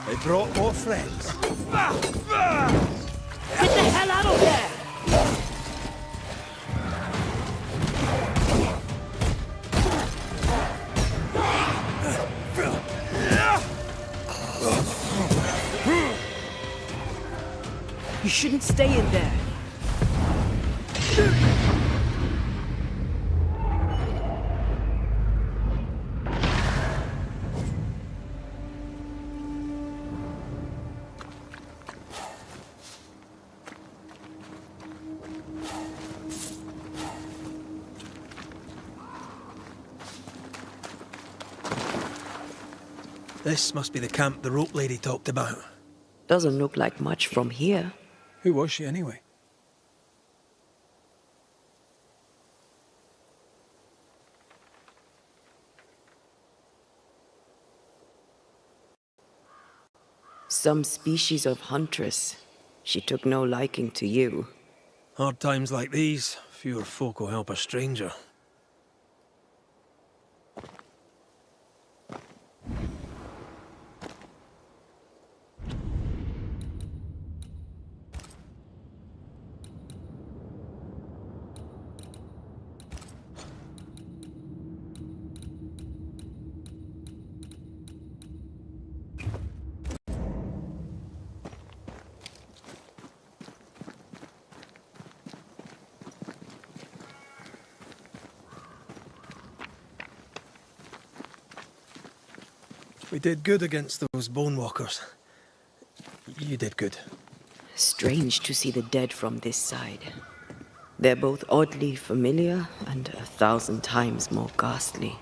They brought more friends. Get the hell out of there! You shouldn't stay in there. This must be the camp the rope lady talked about. Doesn't look like much from here. Who was she anyway? Some species of huntress. She took no liking to you. Hard times like these, fewer folk will help a stranger. We did good against those bone walkers. You did good. Strange to see the dead from this side. They're both oddly familiar and 1,000 times more ghastly.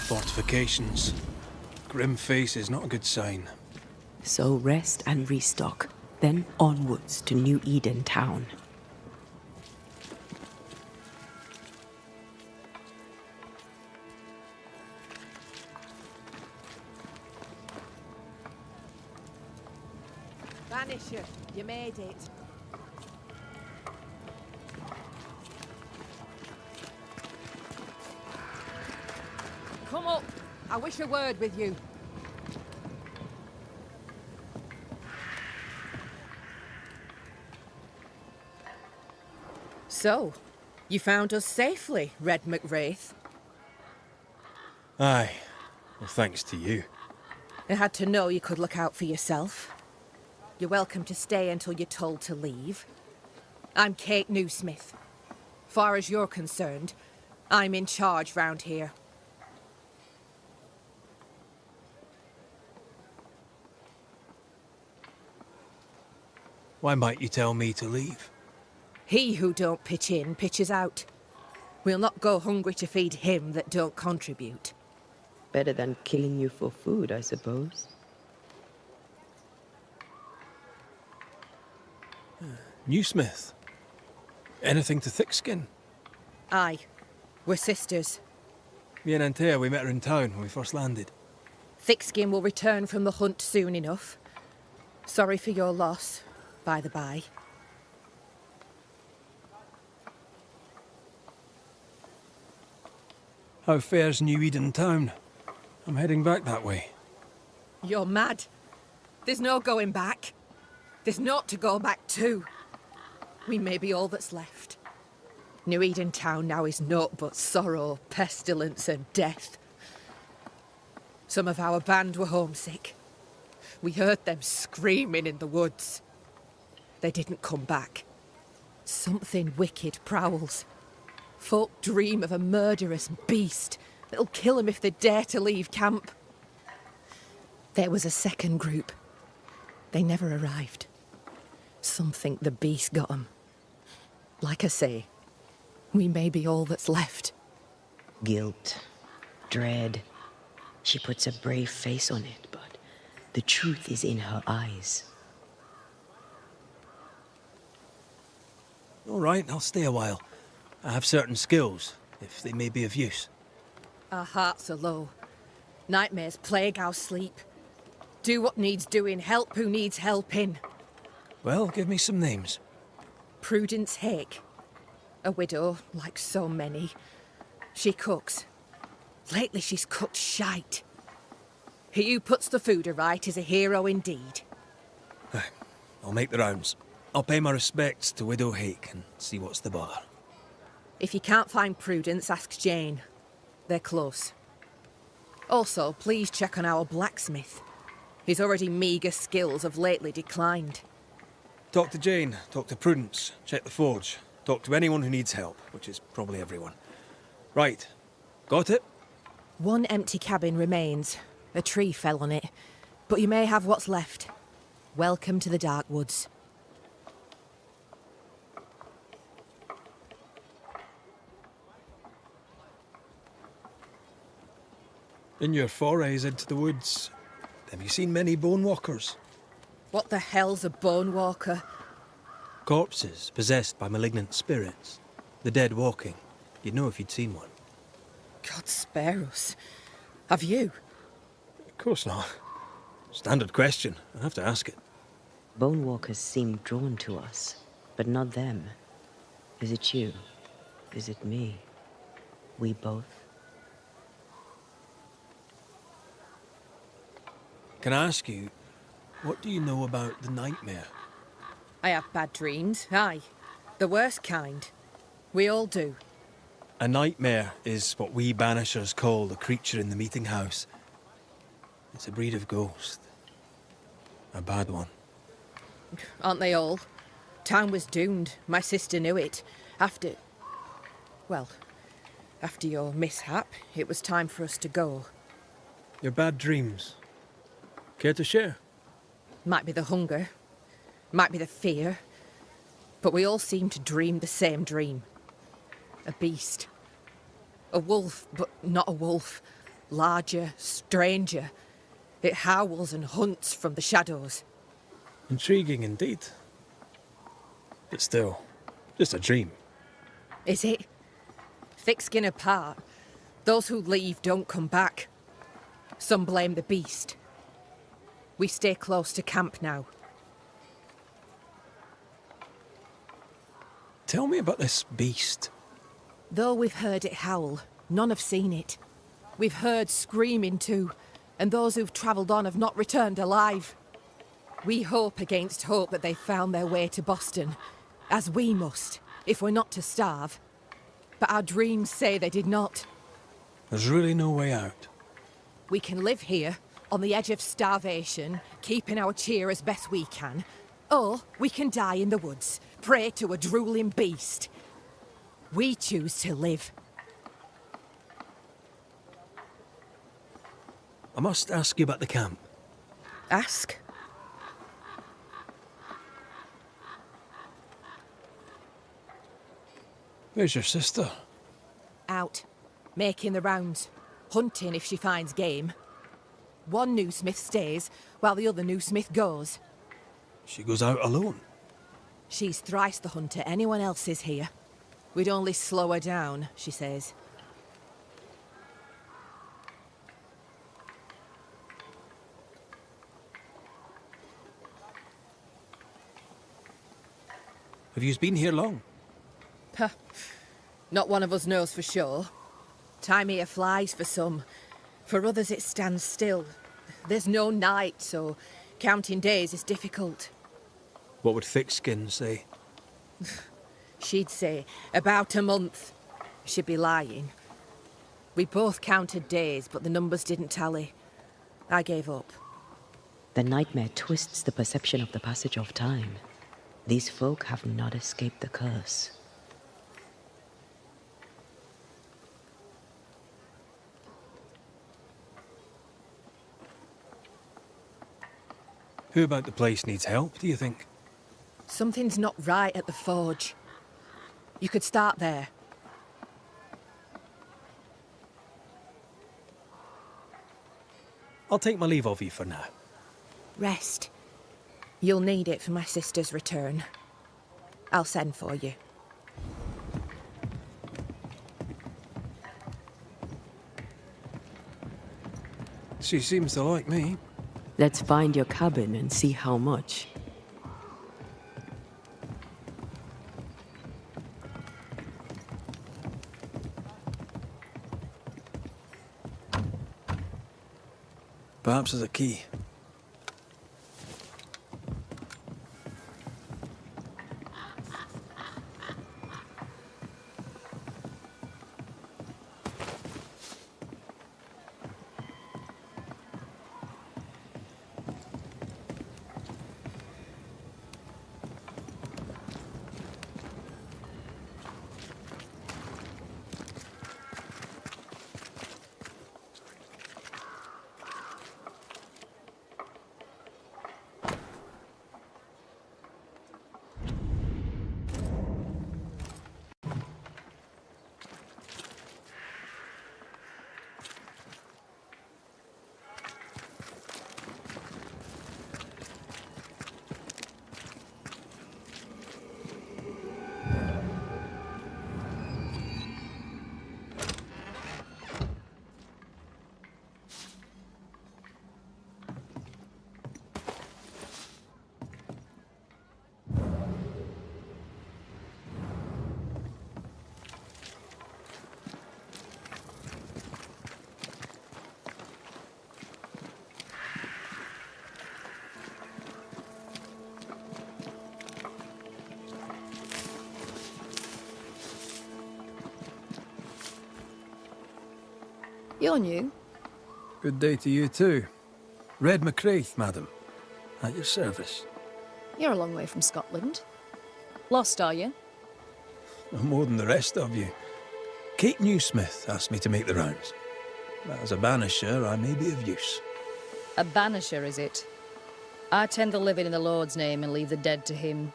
Fortifications. Grim face is not a good sign. So rest and restock, then onwards to New Eden town. Vanisher, you made it. Come up. I wish a word with you. So, you found us safely, Red McWraith. Aye. Well, thanks to you. I had to know you could look out for yourself. You're welcome to stay until you're told to leave. I'm Kate Newsmith. Far as you're concerned, I'm in charge round here. Why might you tell me to leave? He who don't pitch in, pitches out. We'll not go hungry to feed him that don't contribute. Better than killing you for food, I suppose. Newsmith. Anything to Thickskin? Aye. We're sisters. Me and Antea, we met her in town when we first landed. Thickskin will return from the hunt soon enough. Sorry for your loss, by the by. How fares New Eden town? I'm heading back that way. You're mad. There's no going back. There's naught to go back to. We may be all that's left. New Eden town now is naught but sorrow, pestilence and death. Some of our band were homesick. We heard them screaming in the woods. They didn't come back. Something wicked prowls. Folk dream of a murderous beast that'll kill them if they dare to leave camp. There was a second group. They never arrived. Some think the beast got them. Like I say, we may be all that's left. Guilt, dread. She puts a brave face on it, but the truth is in her eyes. All right, I'll stay a while. I have certain skills, if they may be of use. Our hearts are low. Nightmares plague our sleep. Do what needs doing, help who needs helping. Well, give me some names. Prudence Hake. A widow, like so many. She cooks. Lately she's cooked shite. He who puts the food aright is a hero indeed. I'll make the rounds. I'll pay my respects to Widow Hake and see what's the bother. If you can't find Prudence, ask Jane. They're close. Also, please check on our blacksmith. His already meagre skills have lately declined. Talk to Jane, talk to Prudence, check the forge, talk to anyone who needs help, which is probably everyone. Right. Got it? One empty cabin remains. A tree fell on it. But you may have what's left. Welcome to the Dark Woods. In your forays into the woods, have you seen many bone walkers? What the hell's a bone walker? Corpses possessed by malignant spirits. The dead walking. You'd know if you'd seen one. God spare us. Have you? Of course not. Standard question. I have to ask it. Bone walkers seem drawn to us, but not them. Is it you? Is it me? We both? Can I ask you, what do you know about the nightmare? I have bad dreams, aye. The worst kind. We all do. A nightmare is what we banishers call the creature in the meeting house. It's a breed of ghost. A bad one. Aren't they all? Town was doomed. My sister knew it. After your mishap, it was time for us to go. Your bad dreams. Care to share? Might be the hunger. Might be the fear. But we all seem to dream the same dream. A beast. A wolf, but not a wolf. Larger, stranger. It howls and hunts from the shadows. Intriguing indeed. But still, just a dream. Is it? Thick skin apart, those who leave don't come back. Some blame the beast. We stay close to camp now. Tell me about this beast. Though we've heard it howl, none have seen it. We've heard screaming too, and those who've travelled on have not returned alive. We hope against hope that they found their way to Boston, as we must, if we're not to starve. But our dreams say they did not. There's really no way out. We can live here, on the edge of starvation, keeping our cheer as best we can. Or we can die in the woods, prey to a drooling beast. We choose to live. I must ask you about the camp. Ask. Where's your sister? Out, making the rounds, hunting if she finds game. One new smith stays, while the other new smith goes. She goes out alone. She's thrice the hunter anyone else is here. We'd only slow her down, she says. Have you been here long? Huh. Not one of us knows for sure. Time here flies for some. For others it stands still. There's no night, so counting days is difficult. What would Thickskin say? She'd say, about a month. She'd be lying. We both counted days, but the numbers didn't tally. I gave up. The nightmare twists the perception of the passage of time. These folk have not escaped the curse. Who about the place needs help, do you think? Something's not right at the forge. You could start there. I'll take my leave of you for now. Rest. You'll need it for my sister's return. I'll send for you. She seems to like me. Let's find your cabin and see how much. Perhaps there's a key. You're new. Good day to you too. Red McCraith, madam. At your service. You're a long way from Scotland. Lost, are you? No more than the rest of you. Kate Newsmith asked me to make the rounds. As a banisher, I may be of use. A banisher, is it? I tend to live in the Lord's name and leave the dead to him.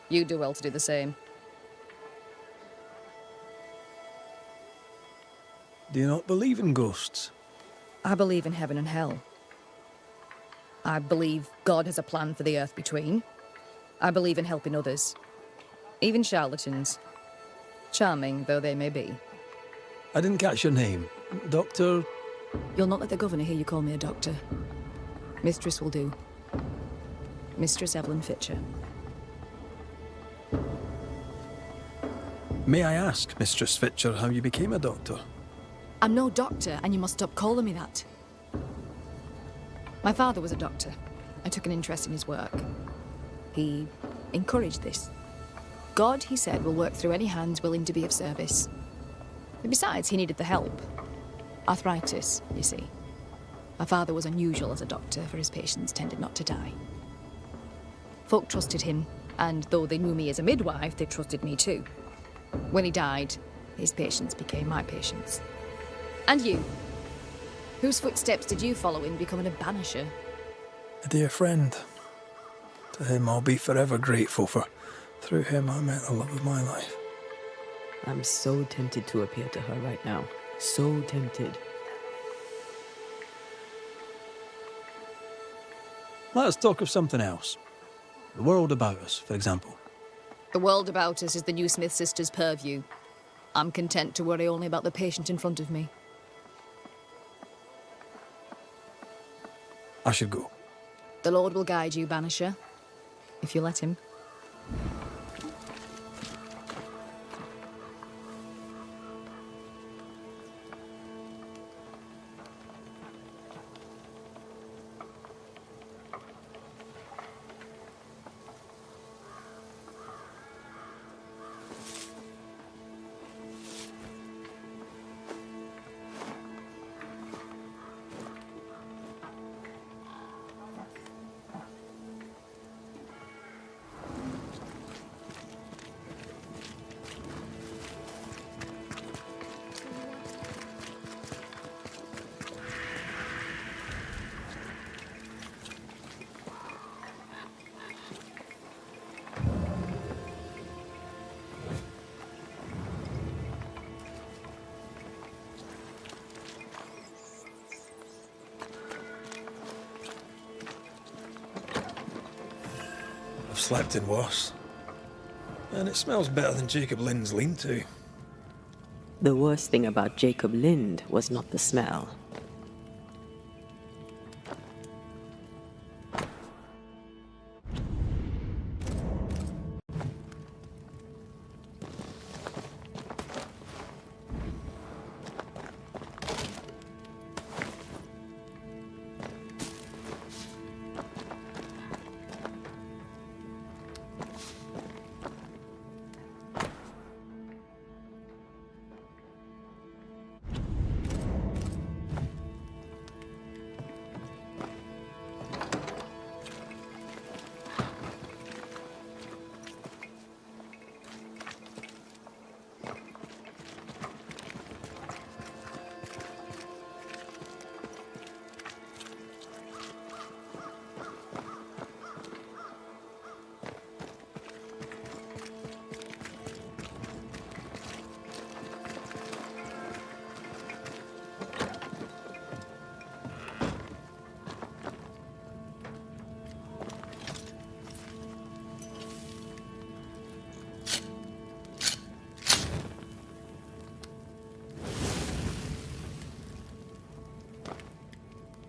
You do well to do the same. Do you not believe in ghosts? I believe in heaven and hell. I believe God has a plan for the earth between. I believe in helping others. Even charlatans. Charming though they may be. I didn't catch your name. Doctor... You'll not let the governor hear you call me a doctor. Mistress will do. Mistress Evelyn Fitcher. May I ask, Mistress Fitcher, how you became a doctor? I'm no doctor, and you must stop calling me that. My father was a doctor. I took an interest in his work. He encouraged this. God, he said, will work through any hands willing to be of service. And besides, he needed the help. Arthritis, you see. My father was unusual as a doctor, for his patients tended not to die. Folk trusted him, and though they knew me as a midwife, they trusted me too. When he died, his patients became my patients. And you? Whose footsteps did you follow in becoming a banisher? A dear friend. To him I'll be forever grateful, for through him I met the love of my life. I'm so tempted to appear to her right now. So tempted. Let us talk of something else. The world about us, for example. The world about us is the New Smith sisters' purview. I'm content to worry only about the patient in front of me. I should go. The Lord will guide you, Banisher, if you let him. I've slept in worse. And it smells better than Jacob Lynn's lean-to. The worst thing about Jacob Lind was not the smell.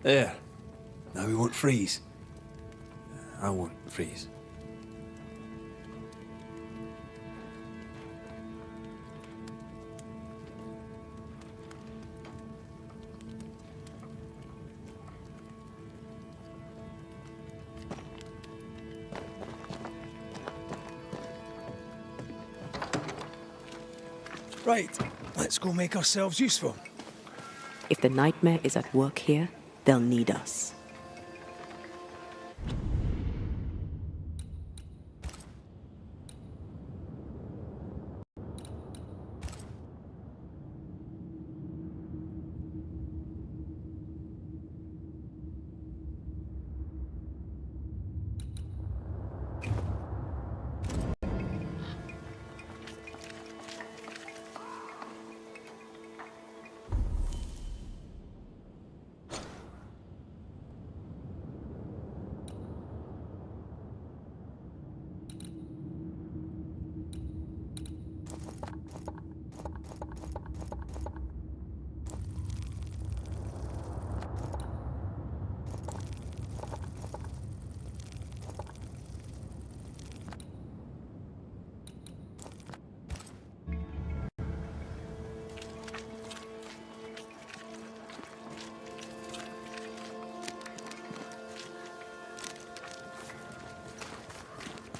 There. Now we won't freeze. I won't freeze. Right, let's go make ourselves useful. If the nightmare is at work here, they'll need us.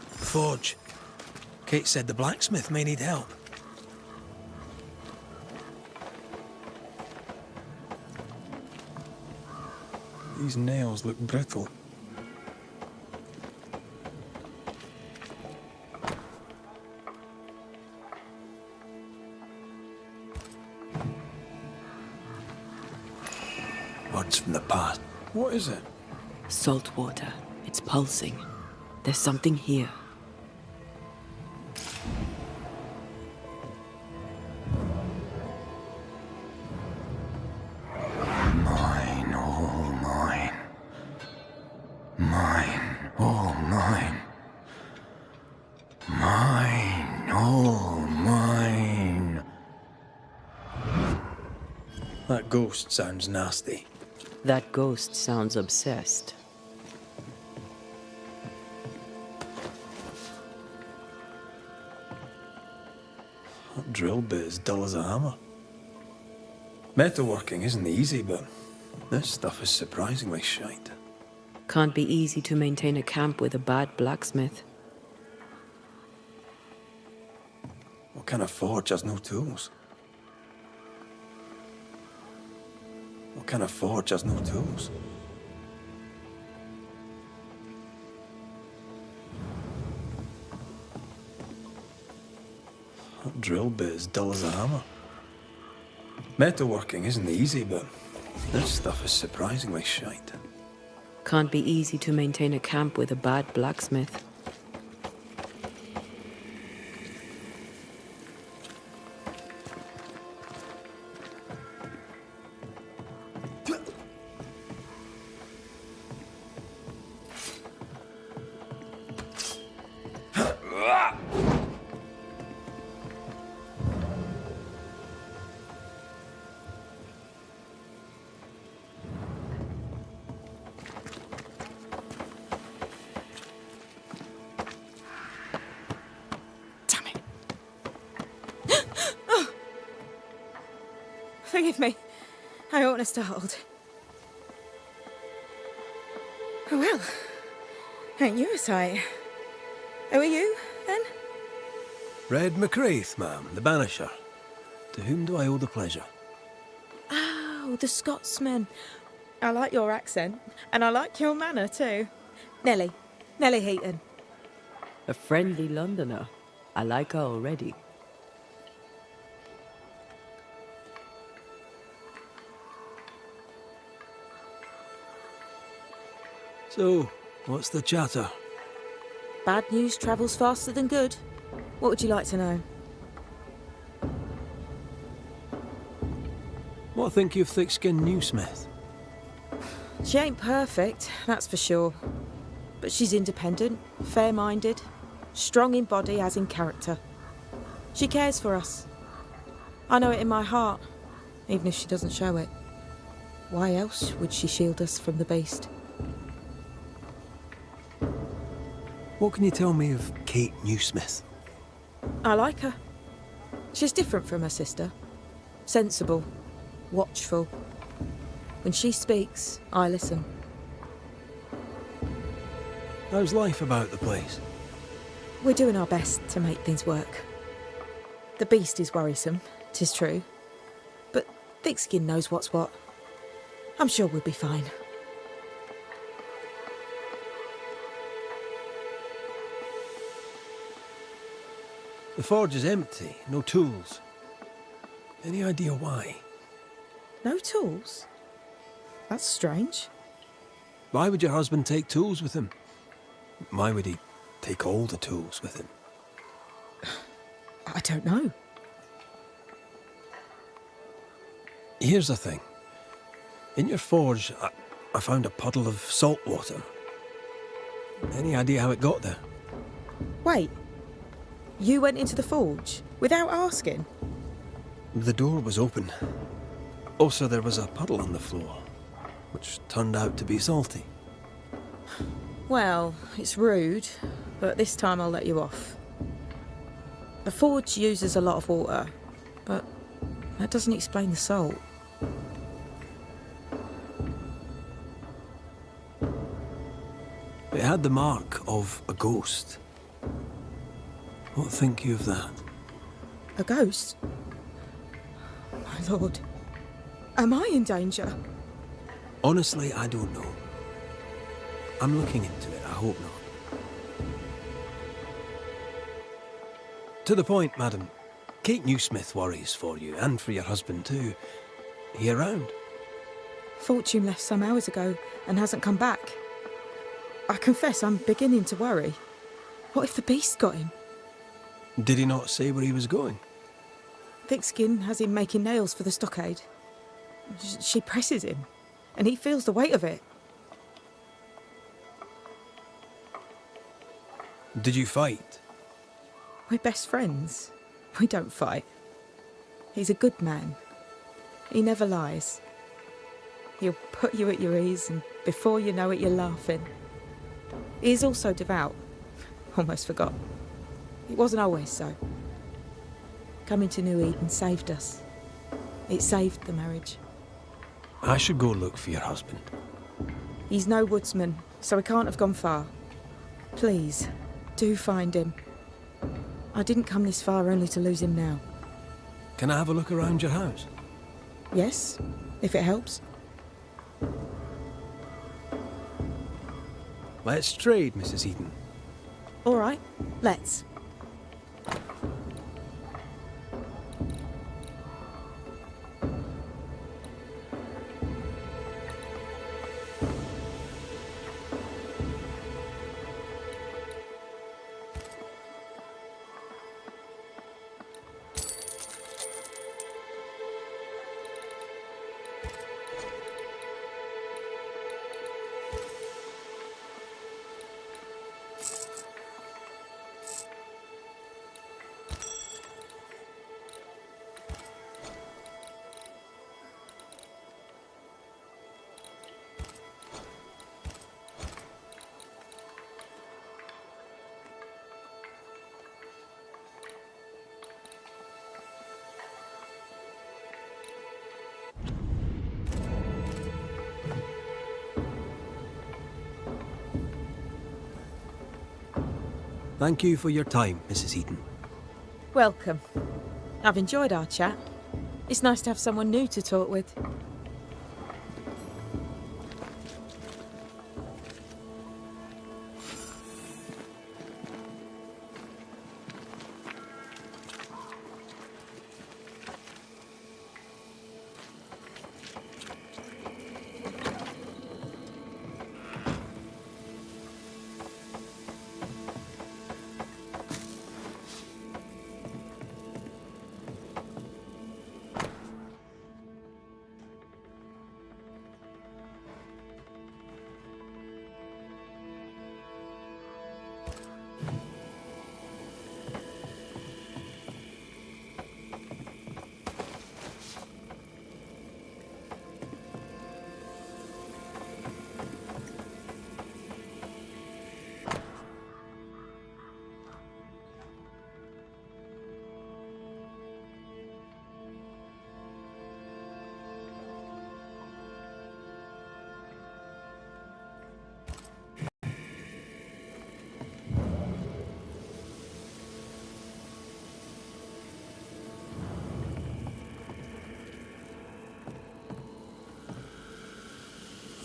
Forge. Kate said the blacksmith may need help. These nails look brittle. Words from the past. What is it? Salt water. It's pulsing. There's something here. Mine, all mine. Mine, all mine. Mine, all mine. That ghost sounds nasty. That ghost sounds obsessed. That drill bit is dull as a hammer. Metalworking isn't easy, but this stuff is surprisingly shite. Can't be easy to maintain a camp with a bad blacksmith. What kind of forge has no tools? What kind of forge has no tools? That drill bit is dull as a hammer. Metalworking isn't easy, but this stuff is surprisingly shite. Can't be easy to maintain a camp with a bad blacksmith. Forgive me. I oughtn't have startled. Oh well. Ain't you a sight? Who are you, then? Red McCraith, ma'am, the banisher. To whom do I owe the pleasure? Oh, the Scotsman. I like your accent, and I like your manner too. Nellie. Nellie Heaton. A friendly Londoner. I like her already. So, what's the chatter? Bad news travels faster than good. What would you like to know? What think you of thick-skinned new Smith? She ain't perfect, that's for sure. But she's independent, fair-minded, strong in body as in character. She cares for us. I know it in my heart, even if she doesn't show it. Why else would she shield us from the beast? What can you tell me of Kate Newsmith? I like her. She's different from her sister. Sensible, watchful. When she speaks, I listen. How's life about the place? We're doing our best to make things work. The beast is worrisome, 'tis true. But Thickskin knows what's what. I'm sure we'll be fine. The forge is empty, no tools. Any idea why? No tools? That's strange. Why would your husband take tools with him? Why would he take all the tools with him? I don't know. Here's the thing. In your forge, I found a puddle of salt water. Any idea how it got there? Wait. You went into the forge without asking? The door was open. Also, there was a puddle on the floor, which turned out to be salty. Well, it's rude, but this time I'll let you off. The forge uses a lot of water, but that doesn't explain the salt. It had the mark of a ghost. What think you of that? A ghost? My lord. Am I in danger? Honestly, I don't know. I'm looking into it, I hope not. To the point, madam. Kate Newsmith worries for you, and for your husband too. He around? Fortune left some hours ago and hasn't come back. I confess I'm beginning to worry. What if the beast got him? Did he not say where he was going? Thickskin has him making nails for the stockade. She presses him, and he feels the weight of it. Did you fight? We're best friends. We don't fight. He's a good man. He never lies. He'll put you at your ease, and before you know it, you're laughing. He is also devout. Almost forgot. It wasn't always so. Coming to New Eden saved us. It saved the marriage. I should go look for your husband. He's no woodsman, so he can't have gone far. Please, do find him. I didn't come this far only to lose him now. Can I have a look around your house? Yes, if it helps. Let's trade, Mrs. Eden. All right, let's. Thank you for your time, Mrs. Eden. Welcome. I've enjoyed our chat. It's nice to have someone new to talk with.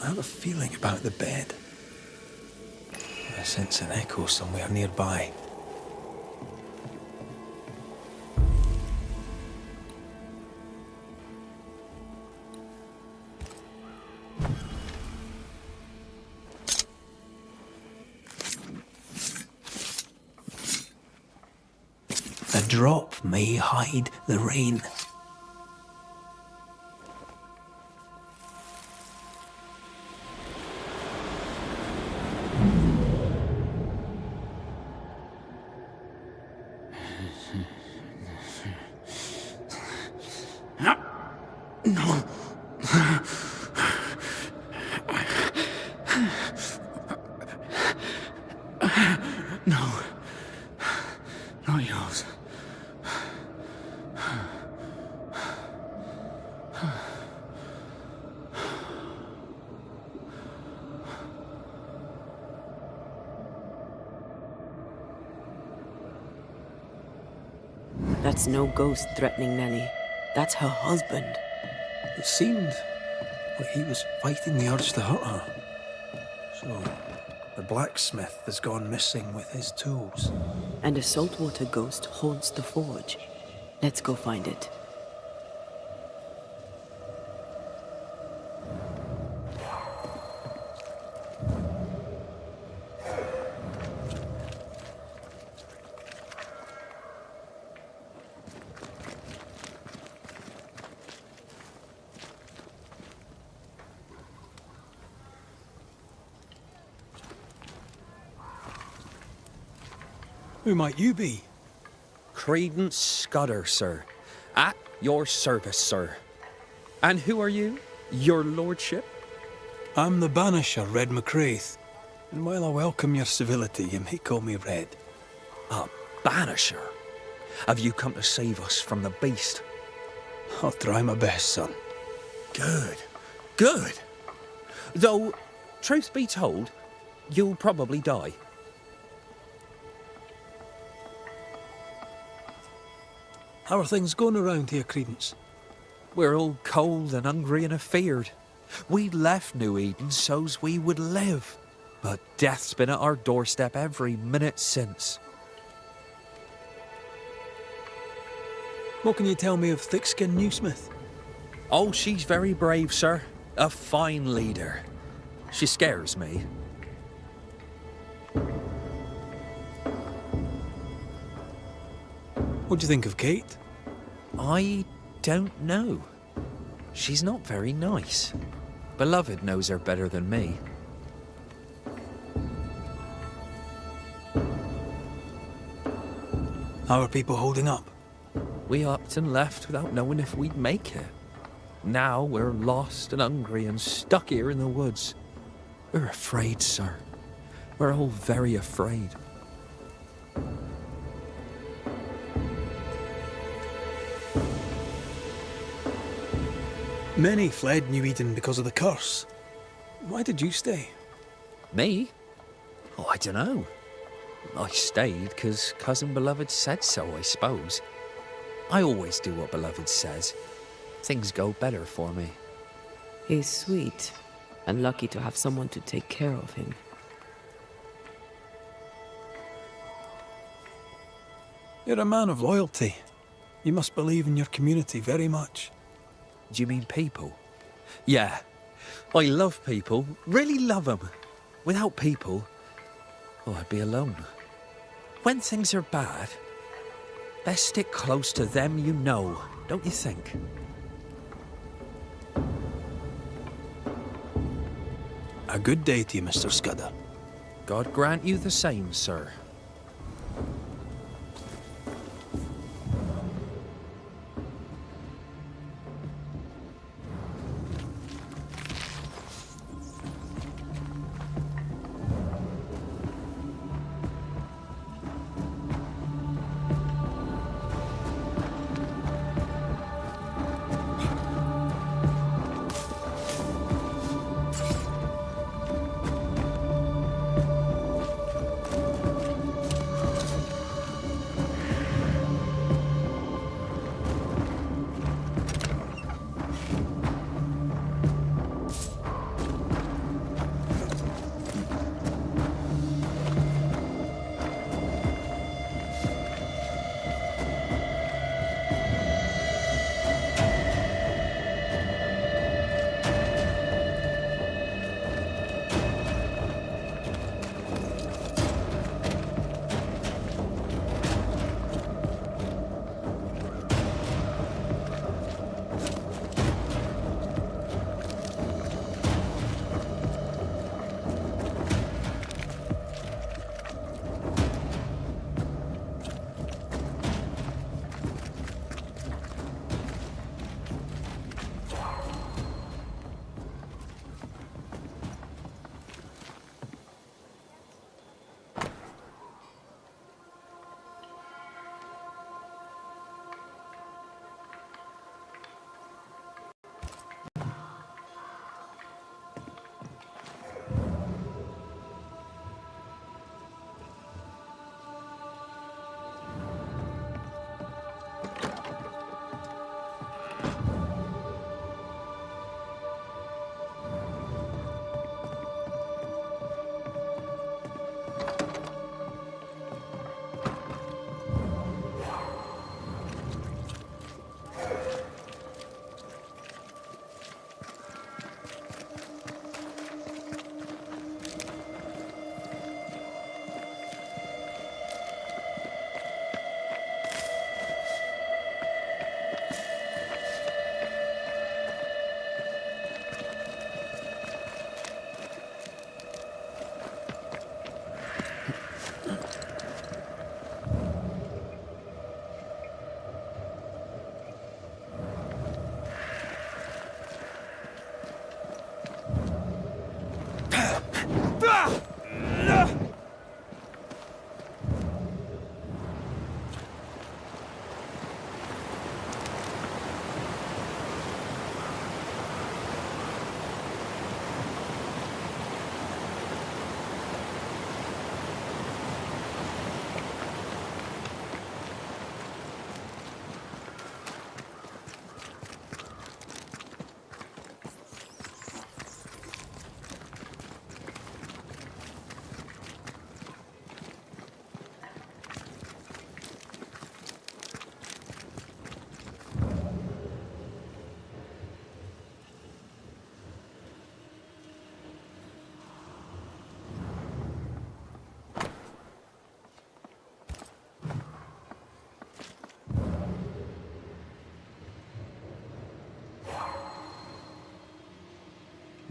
I have a feeling about the bed. I sense an echo somewhere nearby. A drop may hide the rain. No. Not yours. That's no ghost threatening Nellie. That's her husband. It seemed like he was fighting the urge to hurt her. So, the blacksmith has gone missing with his tools. And a saltwater ghost haunts the forge. Let's go find it. Who might you be? Credence Scudder, sir. At your service, sir. And who are you? Your lordship? I'm the banisher, Red McCraith. And while I welcome your civility, you may call me Red. A banisher? Have you come to save us from the beast? I'll try my best, son. Good. Good. Though, truth be told, you'll probably die. How are things going around here, Credence? We're all cold and hungry and afeared. We left New Eden so's we would live. But death's been at our doorstep every minute since. What can you tell me of Thickskin Newsmith? Oh, she's very brave, sir. A fine leader. She scares me. What do you think of Kate? I don't know. She's not very nice. Beloved knows her better than me. How are people holding up? We upped and left without knowing if we'd make it. Now we're lost and hungry and stuck here in the woods. We're afraid, sir. We're all very afraid. Many fled New Eden because of the curse. Why did you stay? Me? Oh, I don't know. I stayed because Cousin Beloved said so, I suppose. I always do what Beloved says. Things go better for me. He's sweet, and lucky to have someone to take care of him. You're a man of loyalty. You must believe in your community very much. Do you mean people? Yeah. I love people. Really love them. Without people, oh, I'd be alone. When things are bad, best stick close to them you know, don't you think? A good day to you, Mr. Scudder. God grant you the same, sir.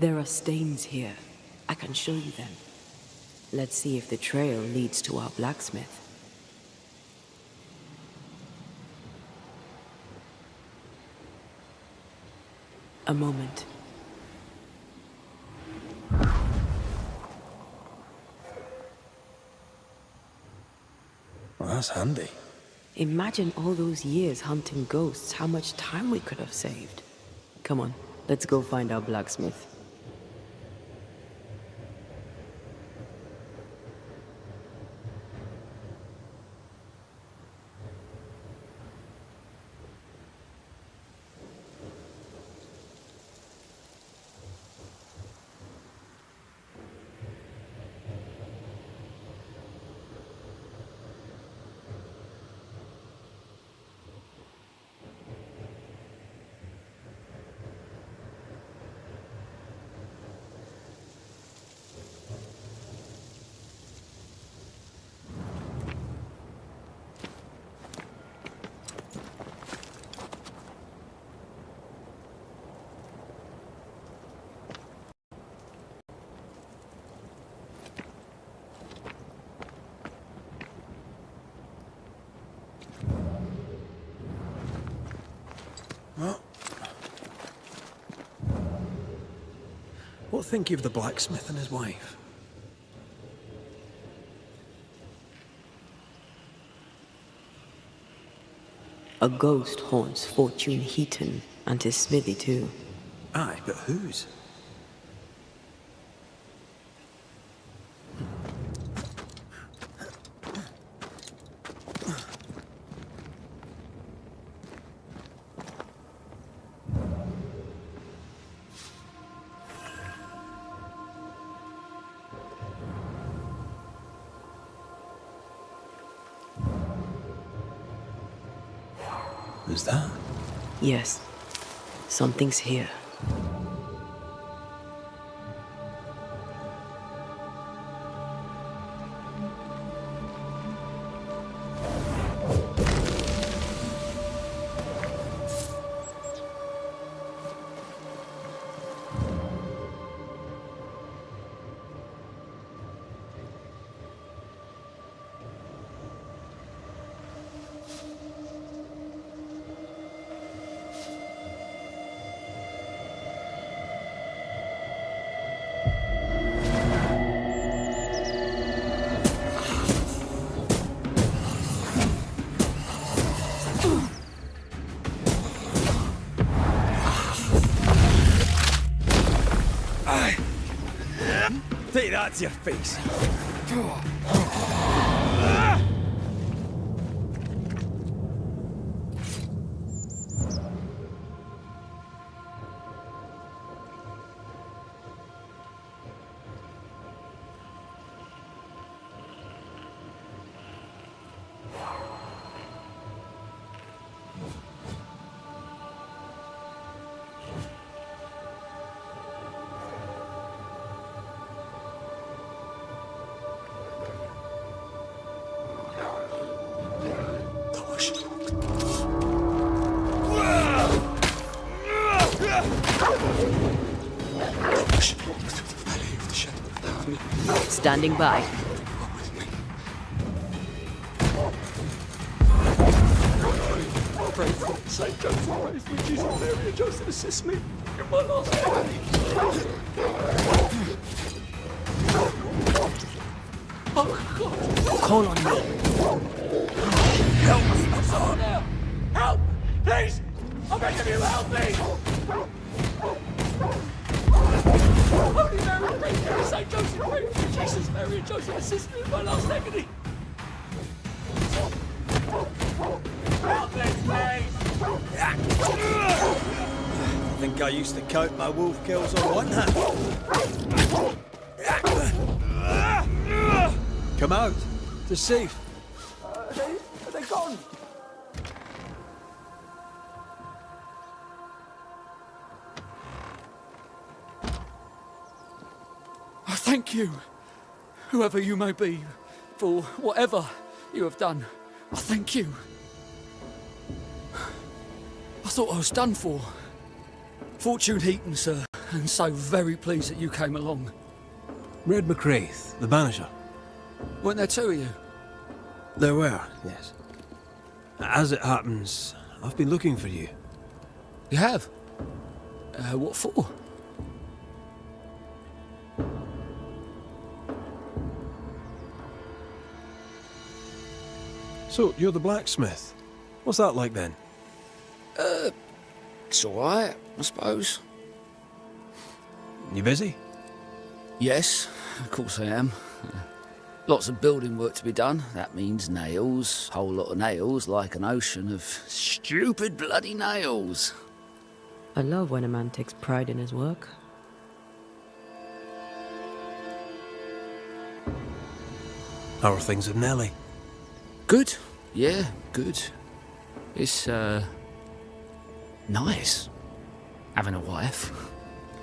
There are stains here. I can show you them. Let's see if the trail leads to our blacksmith. A moment. Well, that's handy. Imagine all those years hunting ghosts, how much time we could have saved. Come on, let's go find our blacksmith. What think you of the blacksmith and his wife? A ghost haunts Fortune Heaton and his smithy too. Aye, but whose? Who's that? Yes, something's here. Take that to your face. Standing by. Pray for Saint Joseph, pray for me, Jesus, Mary, and Joseph, assist me in my last agony. Oh, God. Call on me. Help me, someone now. Help, please. I'm begging you, help me. Holy Mary, pray for me, Saint Joseph, pray for me, Jesus, Mary, and Joseph, assist me in my last agony. Help me, please. I think I used to count my wolf kills on one hand. Come out. They're safe. Are they gone? I thank you, whoever you may be, for whatever you have done. I thank you. I thought I was done for. Fortune Heaton, sir, and so very pleased that you came along. Red McCraith, the banisher. Weren't there two of you? There were, yes. As it happens, I've been looking for you. You have? What for? So, you're the blacksmith. What's that like then? It's alright, I suppose. You busy? Yes, of course I am. Lots of building work to be done. That means nails. Whole lot of nails, like an ocean of stupid bloody nails. I love when a man takes pride in his work. How are things with Nellie? Good. Yeah, good. It's, nice. Having a wife.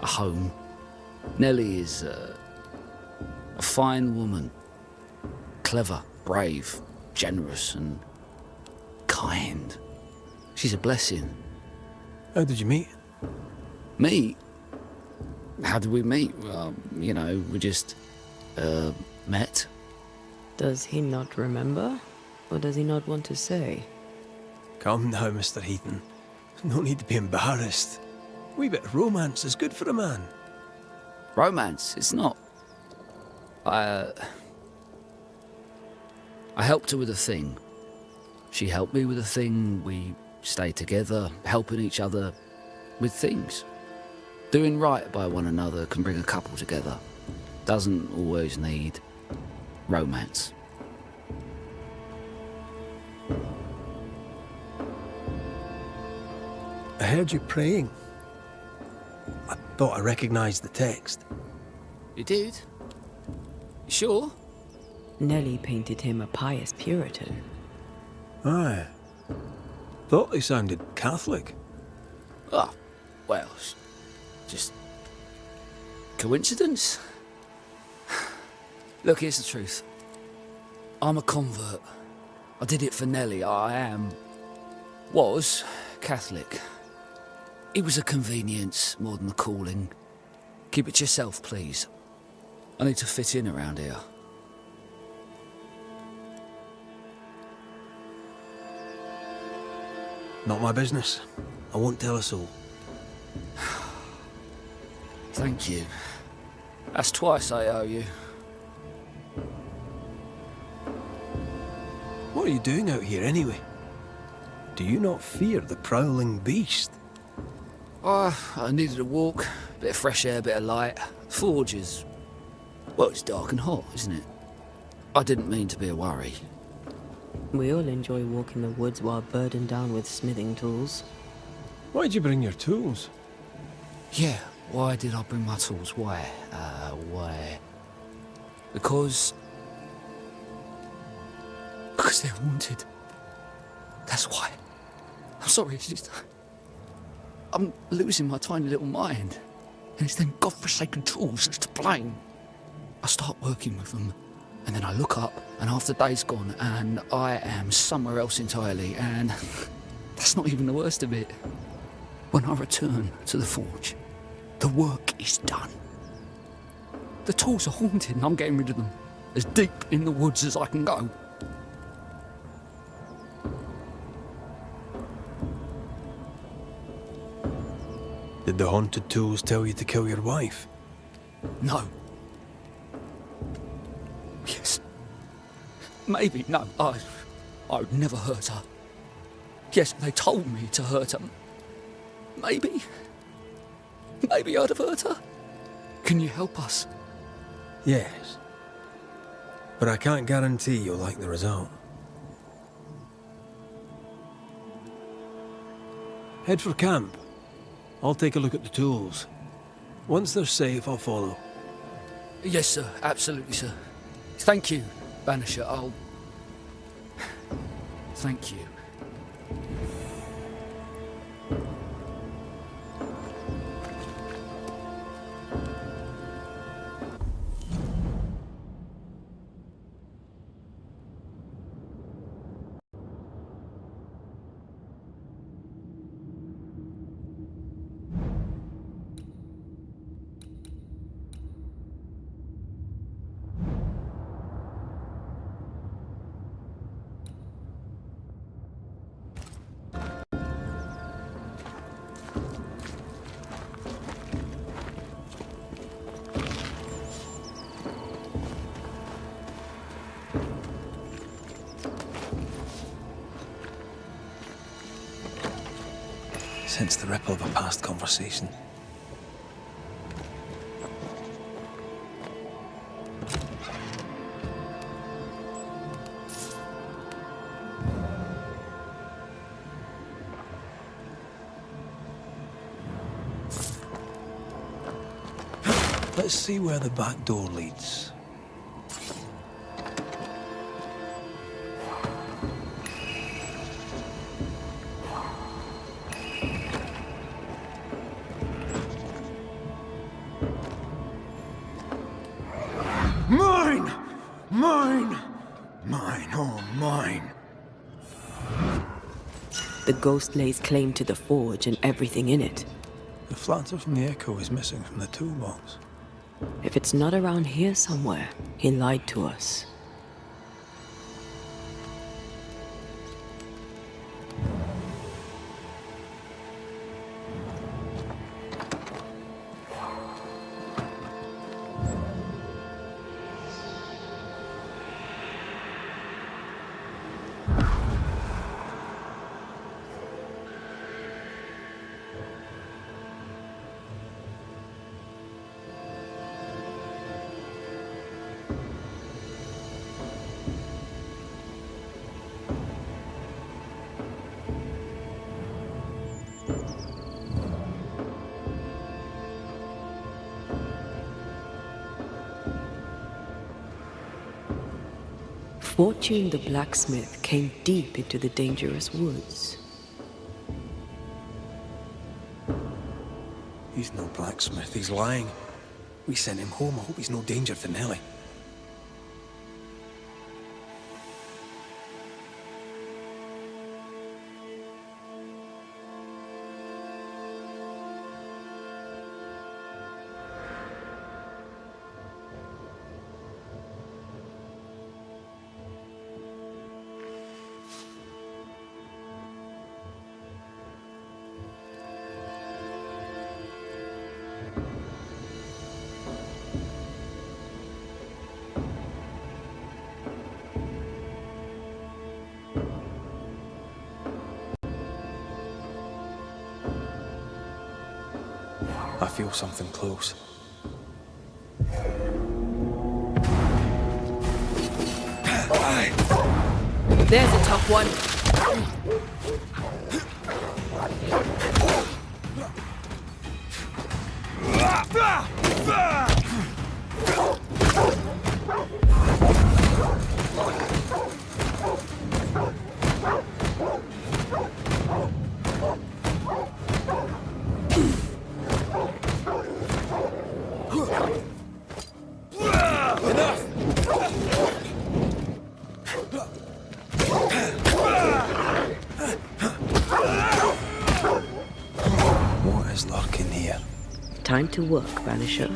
A home. Nellie is, a fine woman. Clever, brave, generous and kind. She's a blessing. How did you meet? Meet? How did we meet? Well, you know, we just, met. Does he not remember? Or does he not want to say? Calm down, Mr. Heaton. No need to be embarrassed. A wee bit of romance is good for a man. Romance, it's not. I helped her with a thing. She helped me with a thing. We stayed together, helping each other with things. Doing right by one another can bring a couple together. Doesn't always need romance. I heard you praying. I thought I recognised the text. You did? You sure? Nellie painted him a pious Puritan. Aye. Thought they sounded Catholic. Ah, well, just coincidence? Look, here's the truth. I'm a convert. I did it for Nellie. Was Catholic. It was a convenience more than a calling. Keep it to yourself, please. I need to fit in around here. Not my business. I won't tell a soul. Thank you. That's twice I owe you. What are you doing out here anyway? Do you not fear the prowling beast? I needed a walk, bit of fresh air, bit of light. Forge is... well, it's dark and hot, isn't it? I didn't mean to be a worry. We all enjoy walking the woods while burdened down with smithing tools. Why'd you bring your tools? Yeah, why did I bring my tools? Why? Why? Because they're haunted. That's why. I'm sorry, it's just... I'm losing my tiny little mind. And it's them godforsaken tools that's to blame. I start working with them, and then I look up, and half the day's gone, and I am somewhere else entirely, and that's not even the worst of it. When I return to the forge, the work is done. The tools are haunted, and I'm getting rid of them. As deep in the woods as I can go. Did the haunted tools tell you to kill your wife? No. Yes. Maybe, no. I would never hurt her. Yes, they told me to hurt her. Maybe. Maybe I'd have hurt her. Can you help us? Yes. But I can't guarantee you'll like the result. Head for camp. I'll take a look at the tools. Once they're safe, I'll follow. Yes, sir. Absolutely, sir. Thank you, Banisher. I'll... Thank you. Sense the ripple of a past conversation. Let's see where the back door leads. Mine! Mine! Mine, oh mine. The ghost lays claim to the forge and everything in it. The flatter from the echo is missing from the toolbox. If it's not around here somewhere, he lied to us. Fortune the blacksmith came deep into the dangerous woods. He's no blacksmith, he's lying. We sent him home, I hope he's no danger to Nellie. I feel something close. There's a tough one. What is lurking here? Time to work, Vanisher.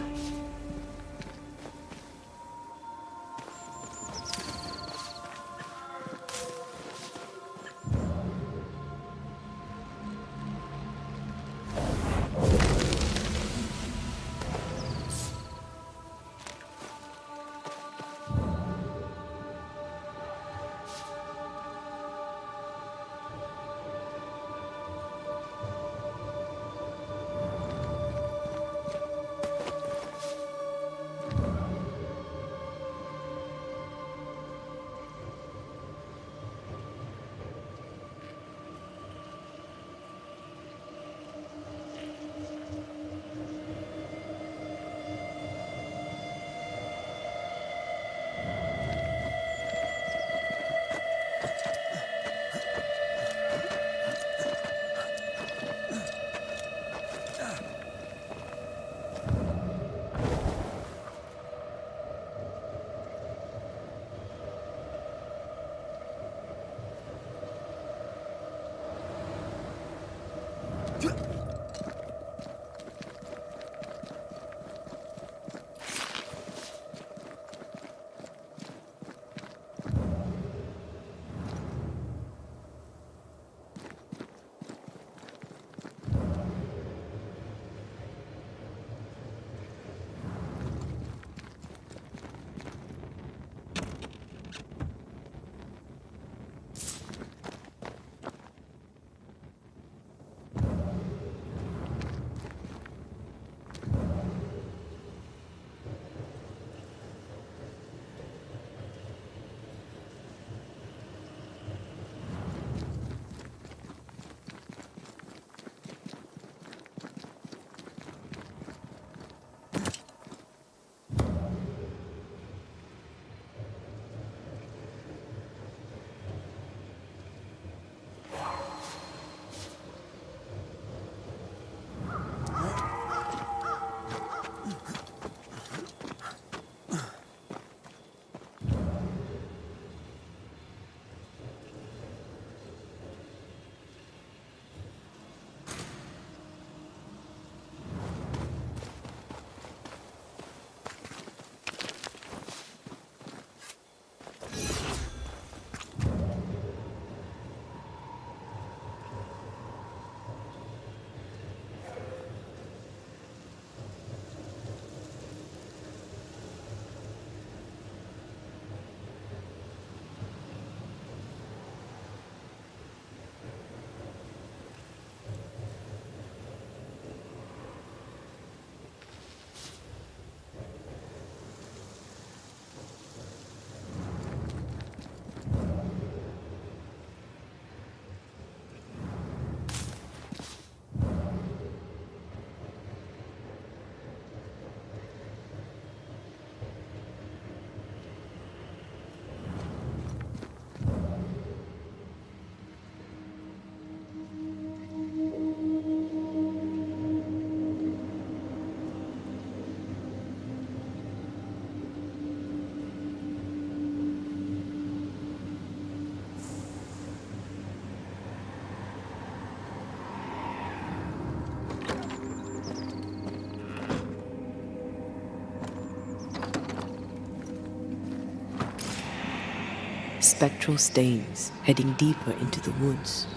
spectral stains heading deeper into the woods.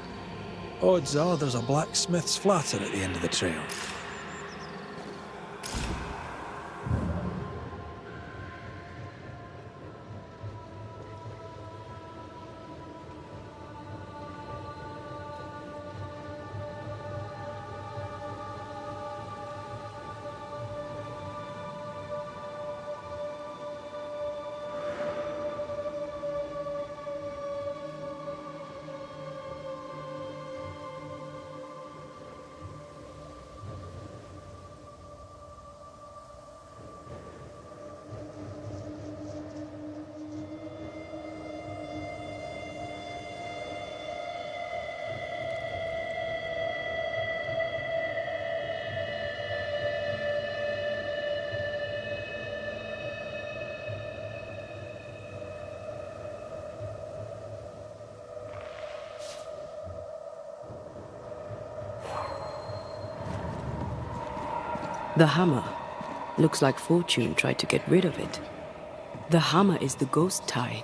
Odds are there's a blacksmith's flatter at the end of the trail. The hammer. Looks like Fortune tried to get rid of it. The hammer is the ghost tie.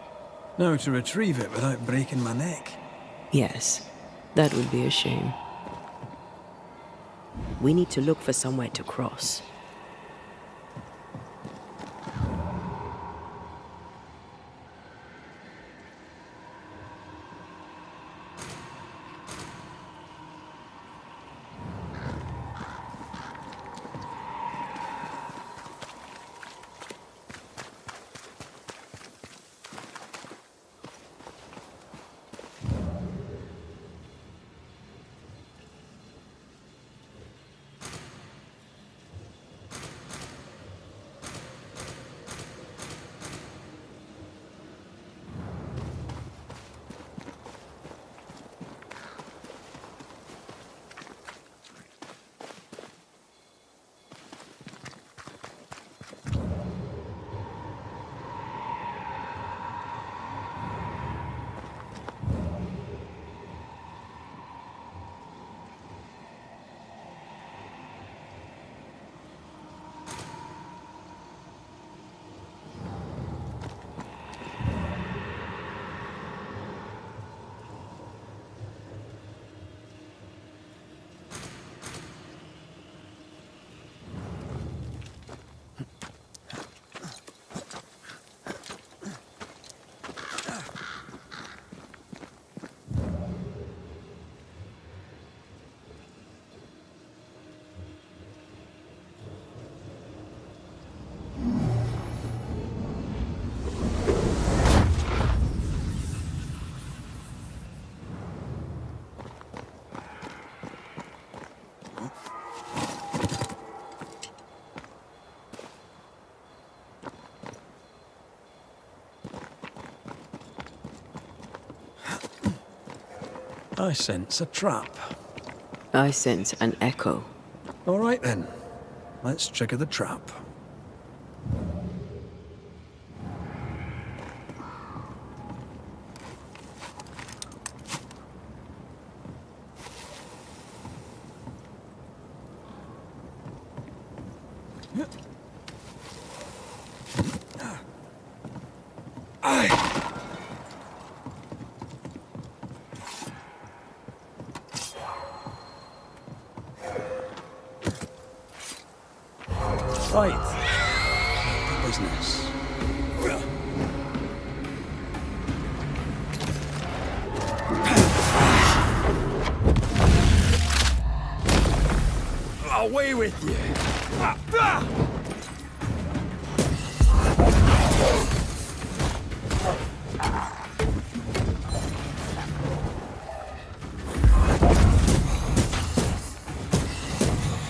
Now to retrieve it without breaking my neck. Yes, that would be a shame. We need to look for somewhere to cross. I sense a trap. I sense an echo. All right then, let's trigger the trap. Right. Business. Away with you.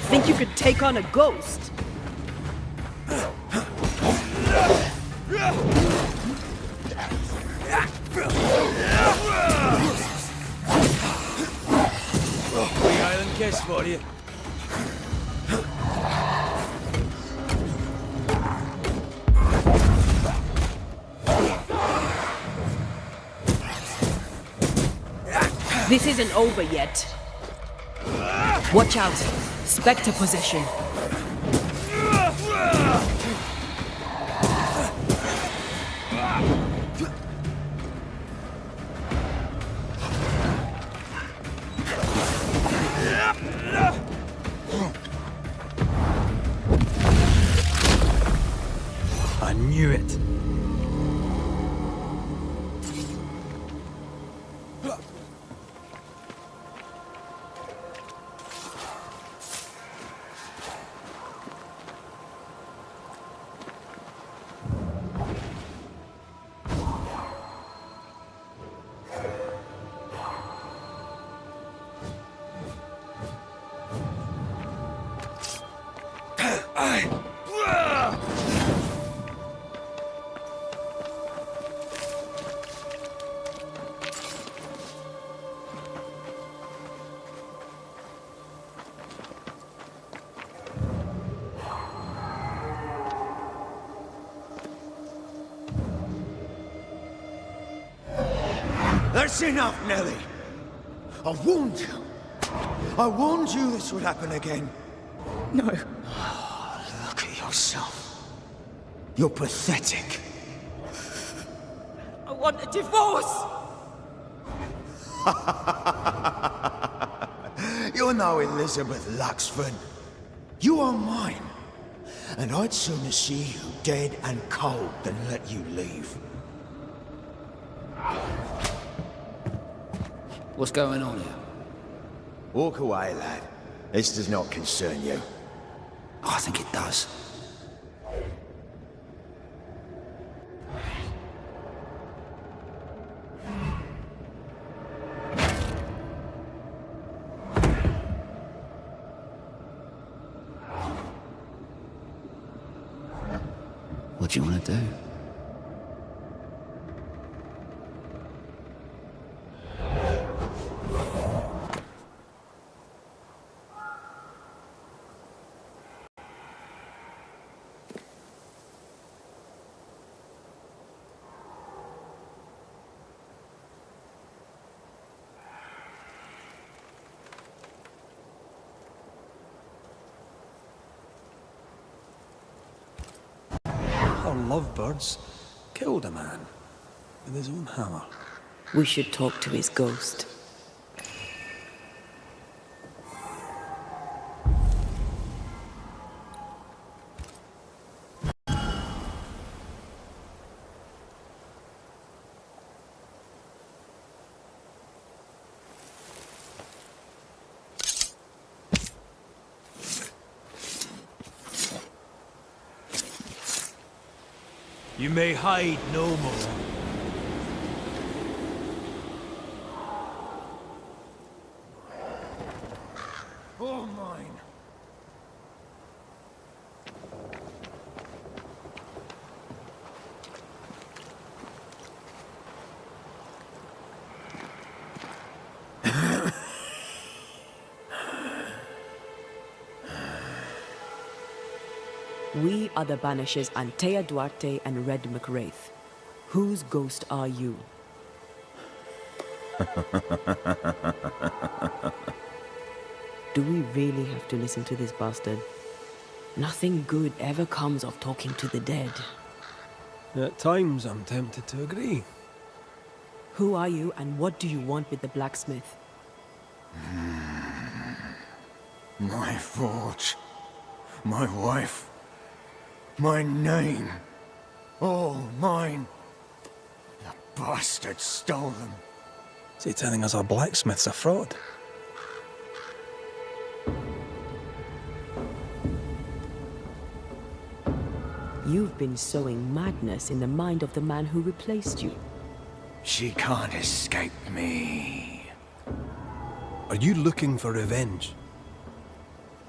Think you could take on a ghost? Big island kiss for you. This isn't over yet. Watch out. Spectre possession. That's enough, Nellie. I warned you. I warned you this would happen again. No. Look at yourself. You're pathetic. I want a divorce! You're no Elizabeth Luxford. You are mine. And I'd sooner see you dead and cold than let you leave. What's going on here? Walk away, lad. This does not concern you. I think it does. What do you want to do? Our lovebirds killed a man with his own hammer. We should talk to his ghost. You may hide no more. All mine. We are the Banishers Antea Duarte and Red McWraith. Whose ghost are you? Do we really have to listen to this bastard? Nothing good ever comes of talking to the dead. At times, I'm tempted to agree. Who are you and what do you want with the blacksmith? My forge. My wife. My name. All mine. The bastard stole them. Is he telling us our blacksmith's a fraud? You've been sowing madness in the mind of the man who replaced you. She can't escape me. Are you looking for revenge?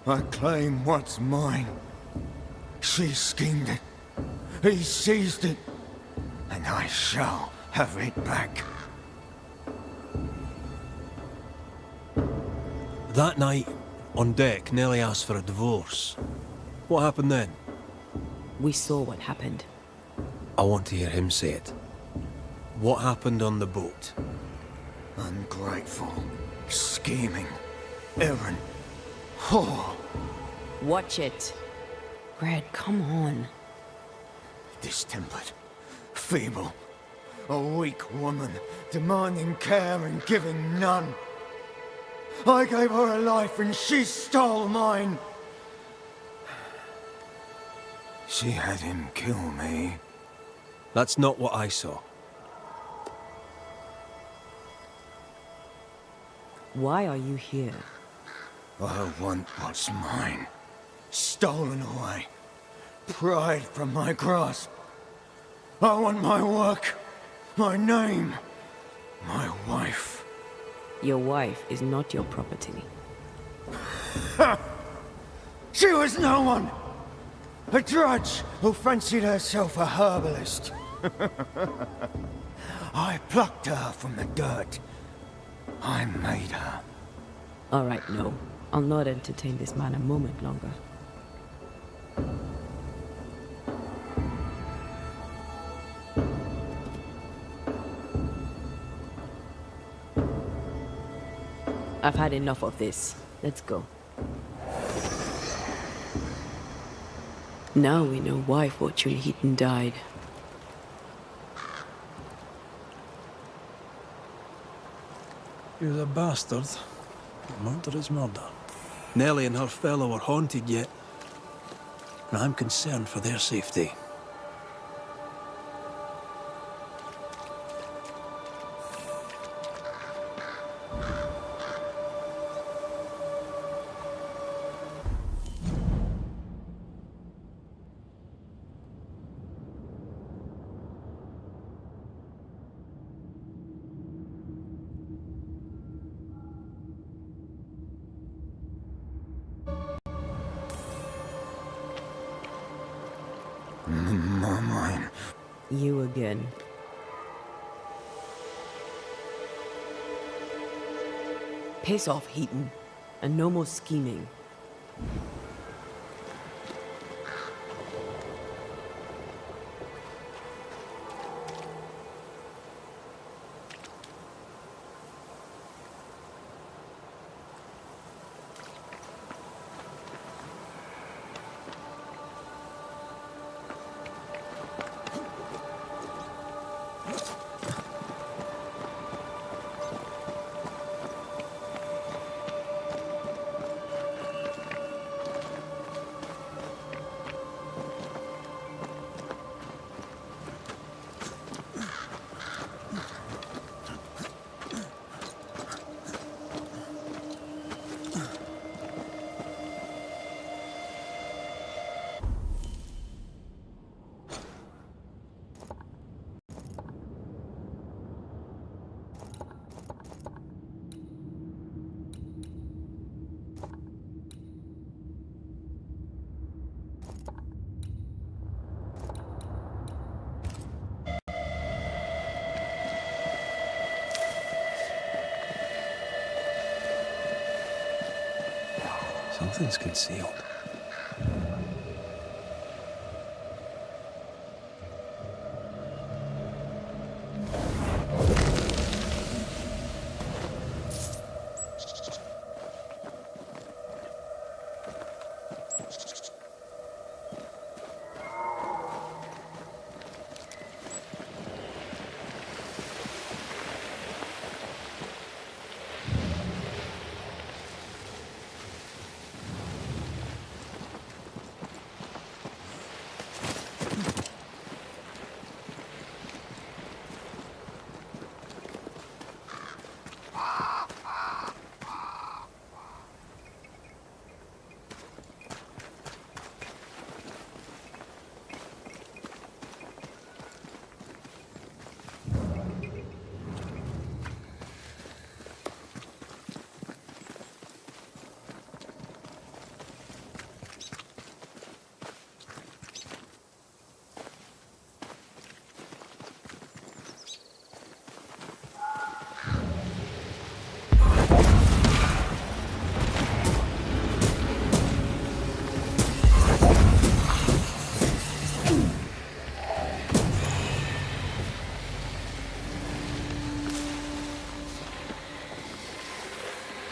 I claim what's mine. She schemed it. He seized it. And I shall have it back. That night, on deck, Nellie asked for a divorce. What happened then? We saw what happened. I want to hear him say it. What happened on the boat? Ungrateful, scheming, errant, whore. Watch it. Red, come on. Distempered, feeble, a weak woman, demanding care and giving none. I gave her a life and she stole mine. She had him kill me. That's not what I saw. Why are you here? I want what's mine. Stolen away. Pried from my grasp. I want my work. My name. My wife. Your wife is not your property. She was no one! A drudge who fancied herself a herbalist. I plucked her from the dirt. I made her. All right, no. I'll not entertain this man a moment longer. I've had enough of this. Let's go. Now we know why Fortune Heaton died. He was a bastard. Murder is murder. Nellie and her fellow are haunted yet. And I'm concerned for their safety. Mine. You again. Piss off, Heaton. And no more scheming. Something's concealed.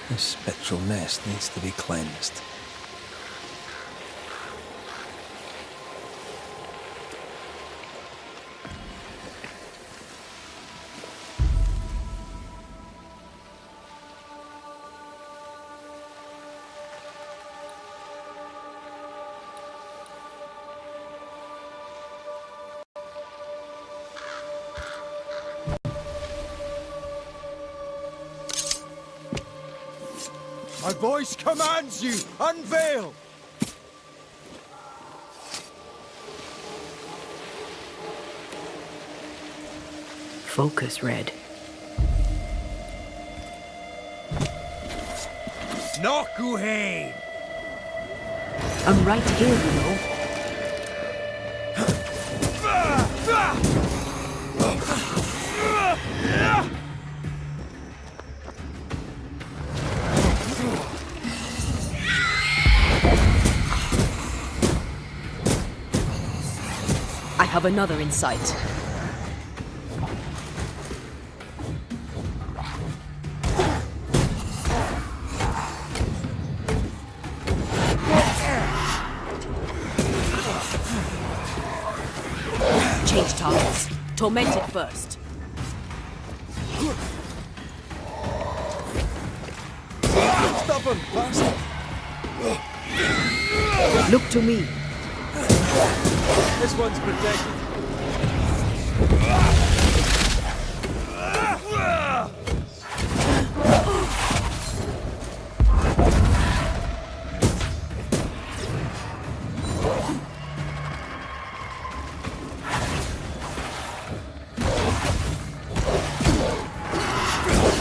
This spectral nest needs to be cleansed. My voice commands you! Unveil! Focus, Red. Nokuhane! I'm right here, you know. I have another in sight. Torment it first. Stop him, bastard! Look to me. This one's protected.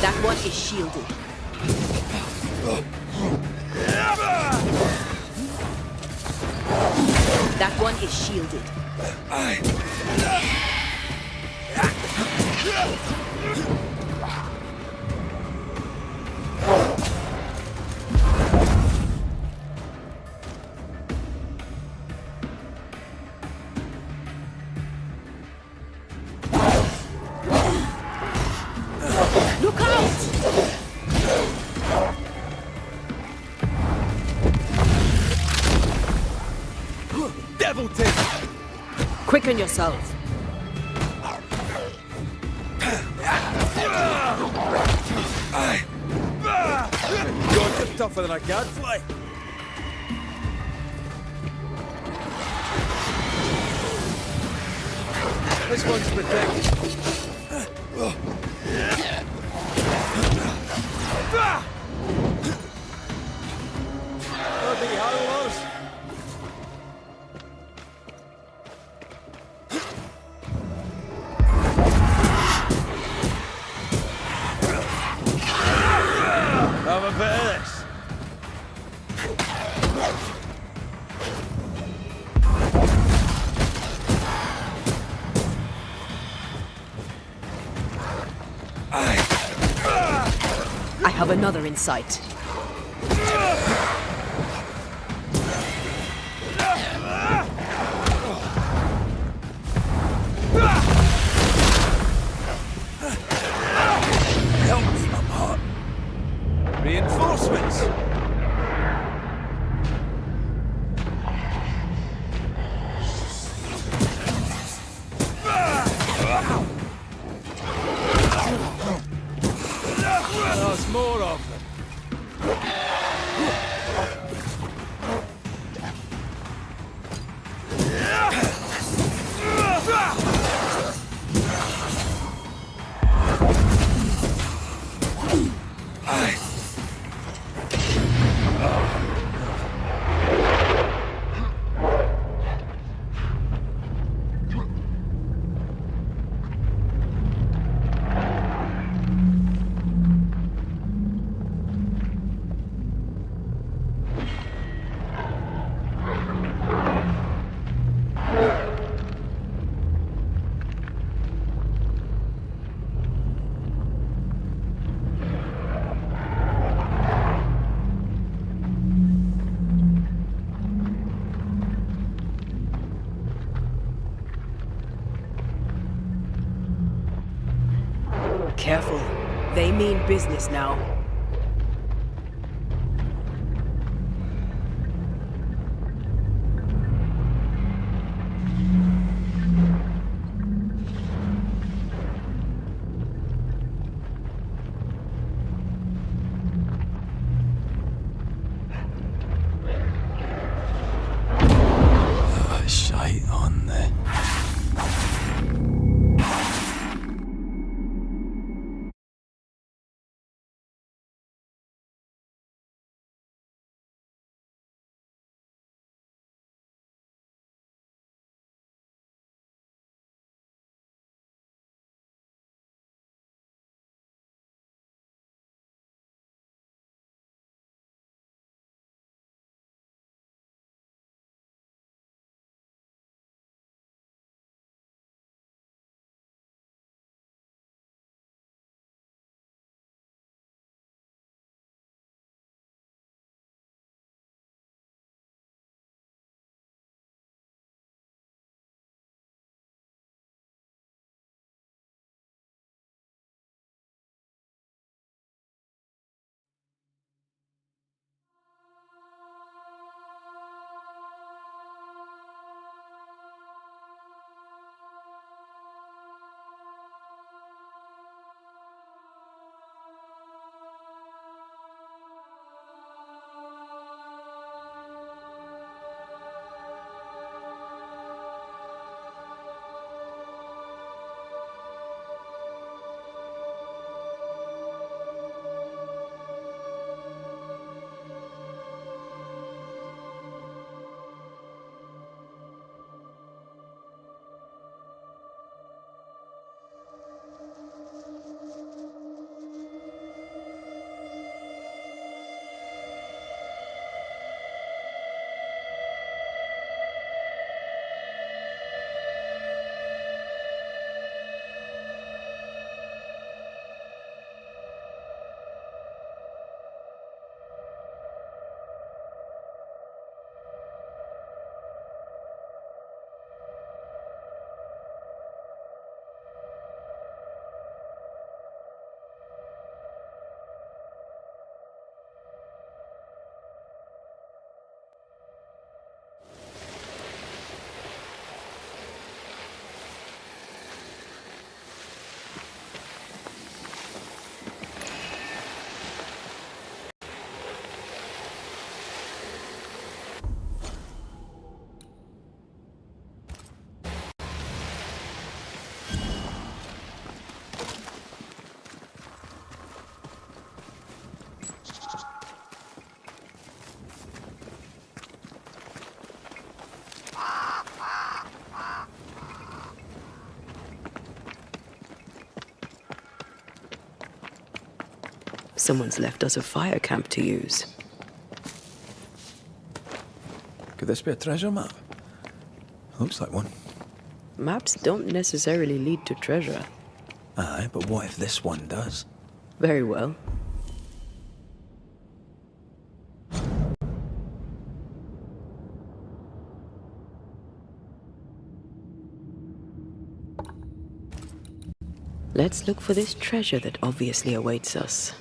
That one is shielded. That one is shielded. Look out! Devil take! Quicken yourself. You're tougher than a gadfly. This one's protected. Bloody howlers! Have a bit of this. I have another in sight. Help me, I'm hot. Reinforcements! There's more of them. Careful. They mean business now. Someone's left us a fire camp to use. Could this be a treasure map? Looks like one. Maps don't necessarily lead to treasure. Aye, but what if this one does? Very well. Let's look for this treasure that obviously awaits us.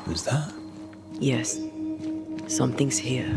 Is that? Yes, something's here.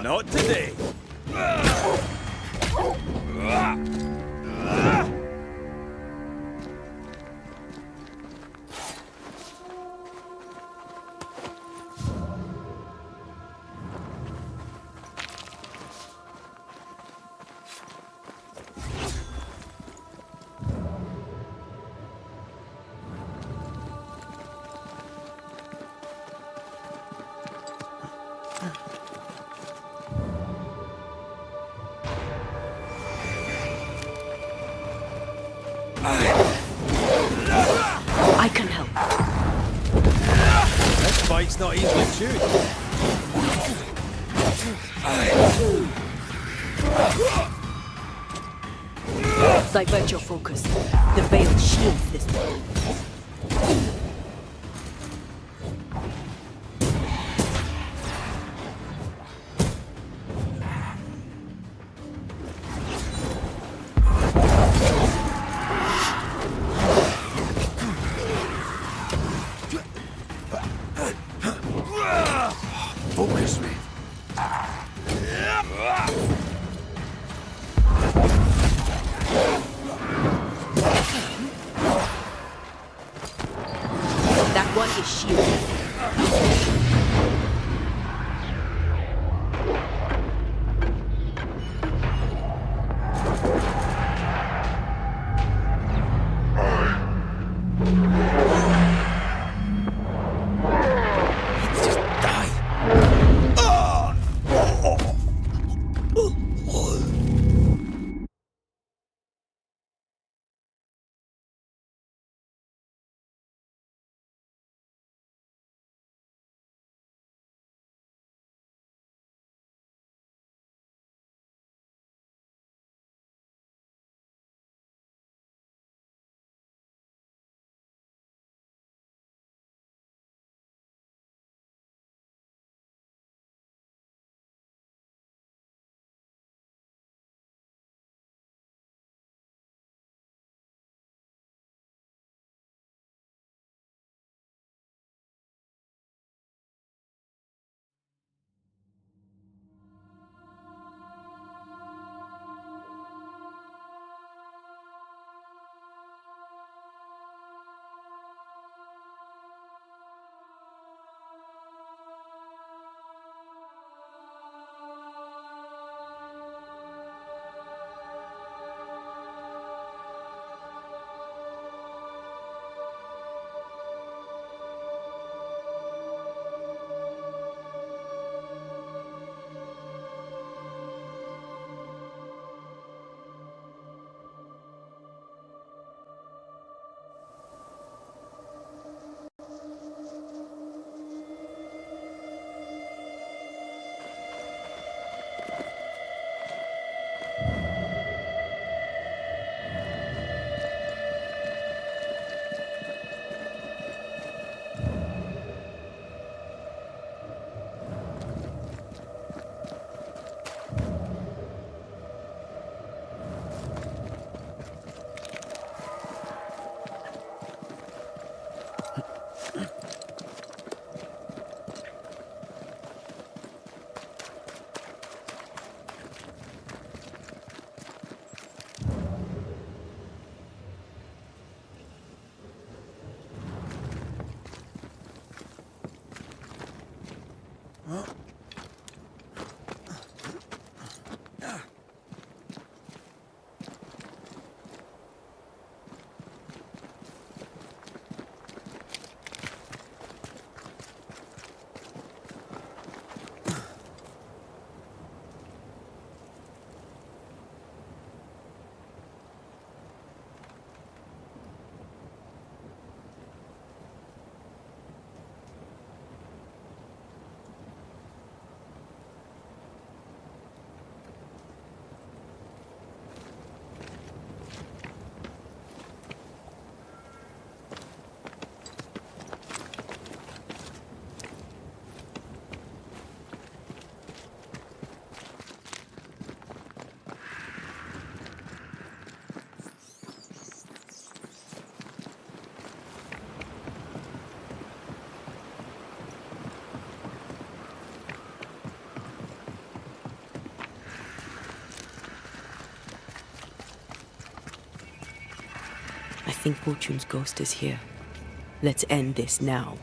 Not today. I can help. This fight's not easily chewed. Divert your focus. The veil shields this one. Focus me. That one is shielded. I think Fortune's ghost is here. Let's end this now.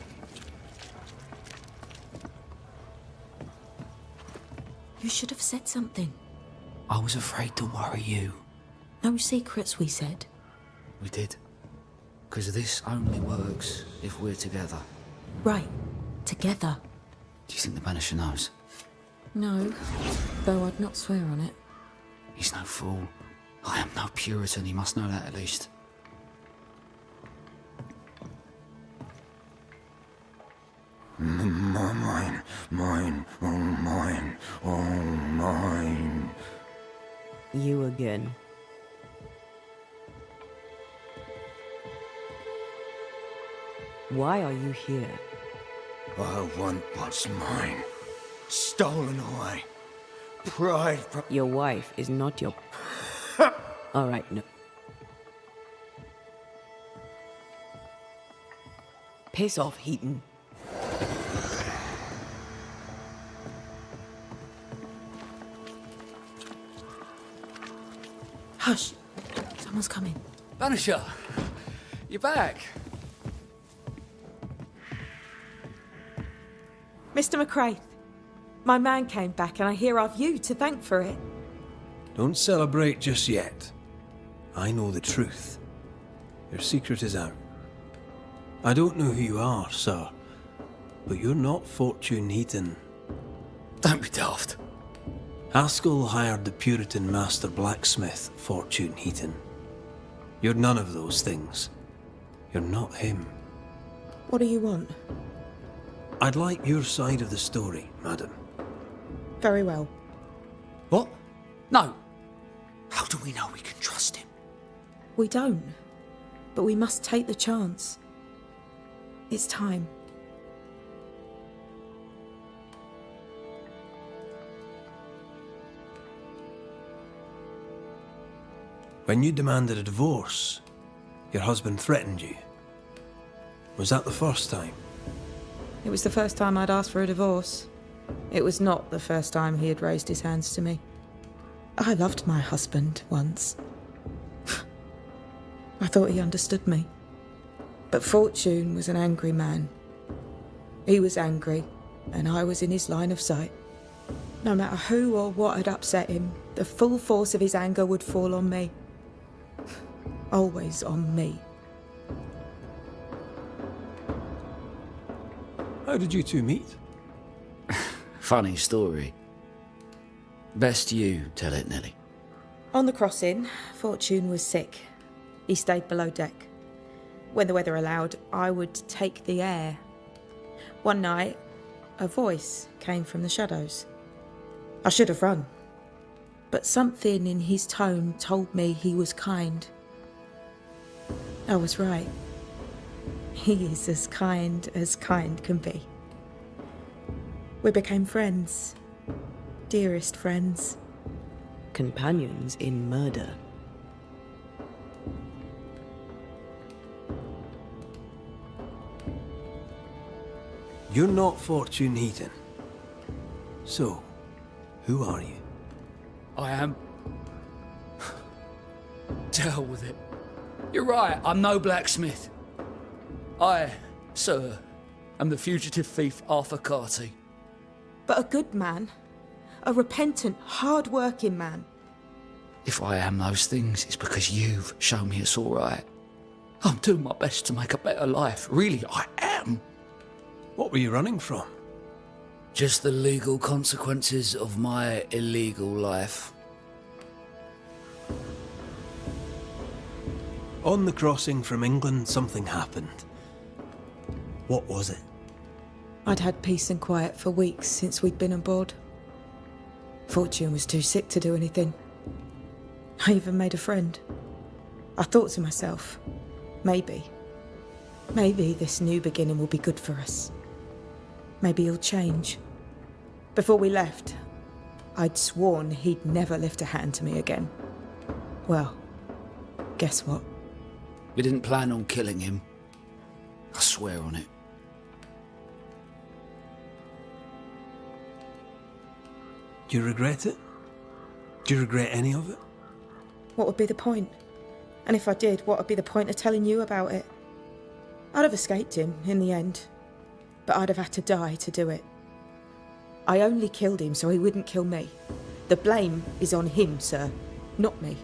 You should have said something. I was afraid to worry you. No secrets, we said. We did. Because this only works if we're together. Right. Together. Do you think the Banisher knows? No. Though I'd not swear on it. He's no fool. I am no Puritan, he must know that at least. Mine, oh mine, oh mine. You again. Why are you here? I want what's mine. Stolen away. Pride from... Your wife is not your... All right, no. Piss off, Heaton. Hush. Someone's coming. Vanisher, you're back. Mr. McCraith, my man came back and I hear I've you to thank for it. Don't celebrate just yet. I know the truth. Your secret is out. I don't know who you are, sir, but you're not Fortune Heaton. Don't be daft. Haskell hired the Puritan master blacksmith, Fortune Heaton. You're none of those things. You're not him. What do you want? I'd like your side of the story, madam. Very well. What? No. How do we know we can trust him? We don't. But we must take the chance. It's time. When you demanded a divorce, your husband threatened you. Was that the first time? It was the first time I'd asked for a divorce. It was not the first time he had raised his hands to me. I loved my husband once. I thought he understood me. But Fortune was an angry man. He was angry, and I was in his line of sight. No matter who or what had upset him, the full force of his anger would fall on me. Always on me. How did you two meet? Funny story. Best you tell it, Nelly. On the crossing, Fortune was sick. He stayed below deck. When the weather allowed, I would take the air. One night, a voice came from the shadows. I should have run, but something in his tone told me he was kind. I was right. He is as kind can be. We became friends. Dearest friends. Companions in murder. You're not Fortune Heaton. So, who are you? I am. To hell with it. You're right, I'm no blacksmith. I, sir, am the fugitive thief Arthur Carty. But a good man. A repentant, hard-working man. If I am those things, it's because you've shown me it's all right. I'm doing my best to make a better life. Really, I am. What were you running from? Just the legal consequences of my illegal life. On the crossing from England, something happened. What was it? I'd had peace and quiet for weeks since we'd been on board. Fortune was too sick to do anything. I even made a friend. I thought to myself, maybe this new beginning will be good for us. Maybe he'll change. Before we left, I'd sworn he'd never lift a hand to me again. Well, guess what? We didn't plan on killing him. I swear on it. Do you regret it? Do you regret any of it? What would be the point? And if I did, what would be the point of telling you about it? I'd have escaped him in the end, but I'd have had to die to do it. I only killed him so he wouldn't kill me. The blame is on him, sir, not me.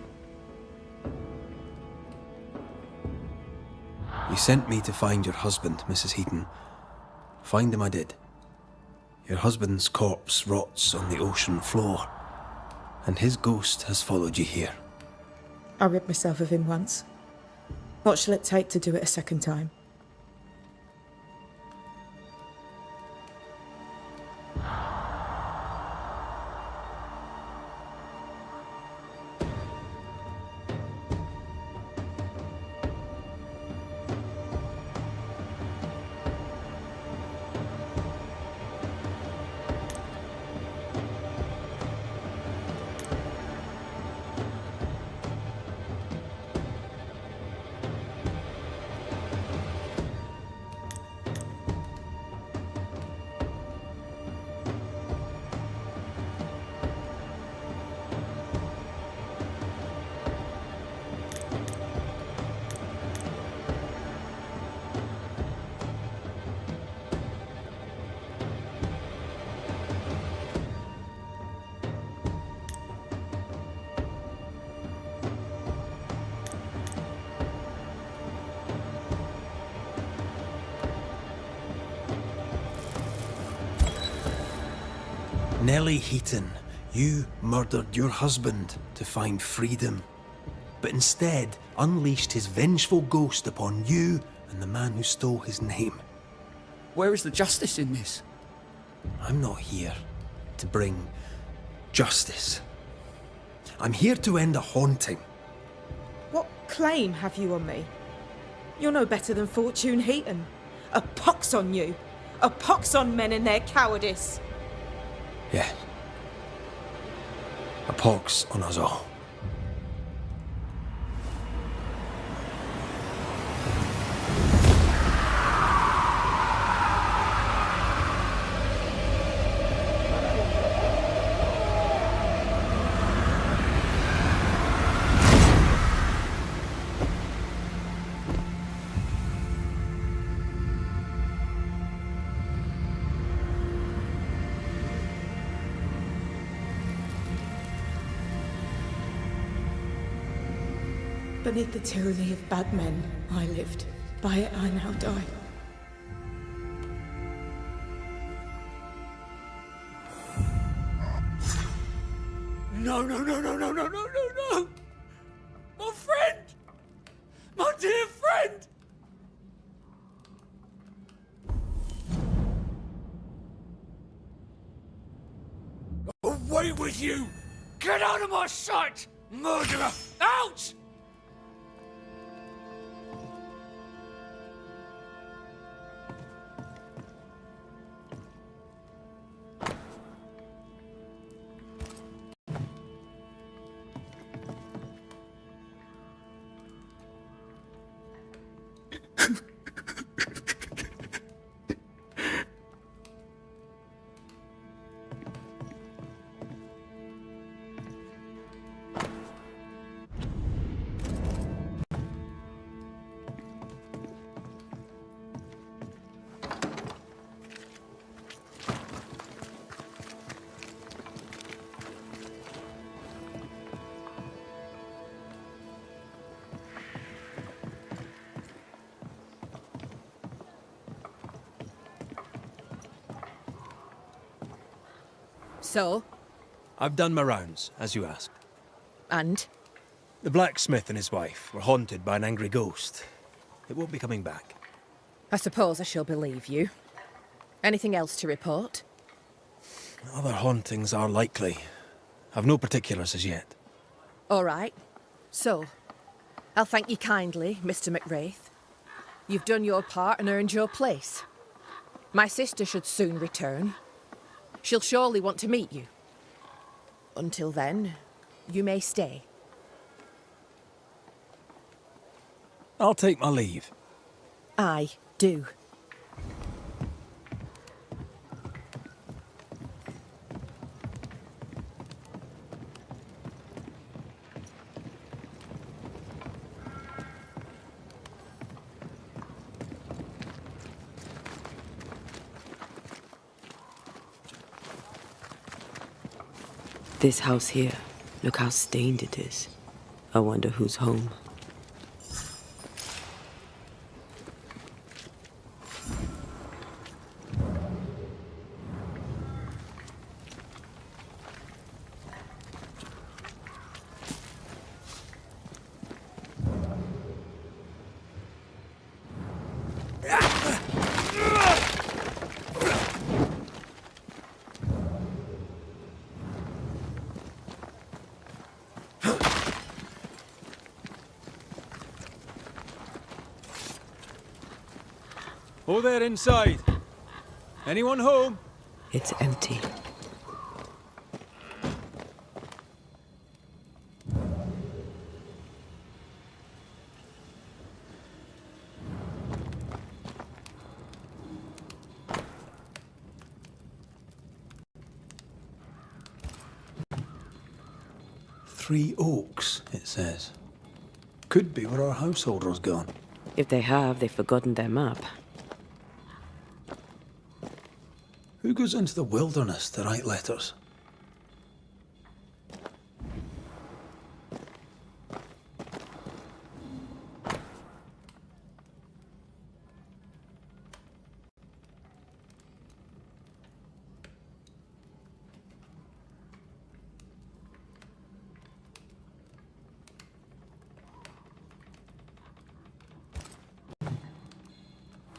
You sent me to find your husband, Mrs. Heaton. Find him I did. Your husband's corpse rots on the ocean floor, and his ghost has followed you here. I rid myself of him once. What shall it take to do it a second time? Nellie Heaton, you murdered your husband to find freedom, but instead unleashed his vengeful ghost upon you and the man who stole his name. Where is the justice in this? I'm not here to bring justice. I'm here to end a haunting. What claim have you on me? You're no better than Fortune Heaton. A pox on you! A pox on men and their cowardice! Yes. A pox on us all. Beneath the tyranny of bad men, I lived. By it I now die. No, no, no, no, no, no, no, no, no! My friend! My dear friend! Away with you! Get out of my sight! Murderer! Out! So, I've done my rounds, as you asked. and? The blacksmith and his wife were haunted by an angry ghost. It won't be coming back. I suppose I shall believe you. Anything else to report? Other hauntings are likely. I've no particulars as yet. All right. So, I'll thank you kindly, Mr. McWraith. You've done your part and earned your place. My sister should soon return. She'll surely want to meet you. Until then, you may stay. I'll take my leave. I do. This house here, look how stained it is. I wonder who's home. Oh, there inside. Anyone home? It's empty. Three Oaks, it says. Could be where our householder's gone. If they have, they've forgotten their map. Who goes into the wilderness to write letters?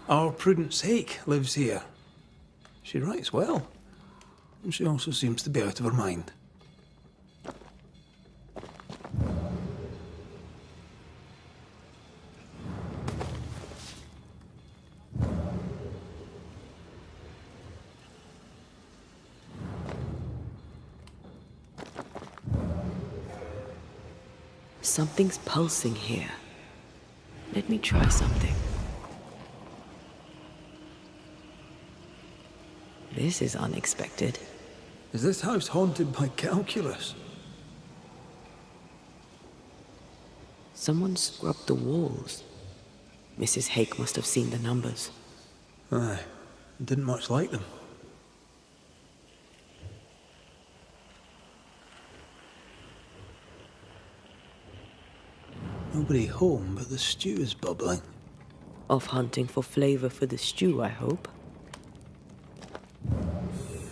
Our Prudence Hake lives here. She writes well, and she also seems to be out of her mind. Something's pulsing here. Let me try something. This is unexpected. Is this house haunted by calculus? Someone scrubbed the walls. Mrs. Hake must have seen the numbers. Aye, didn't much like them. Nobody home, but the stew is bubbling. Off hunting for flavor for the stew, I hope.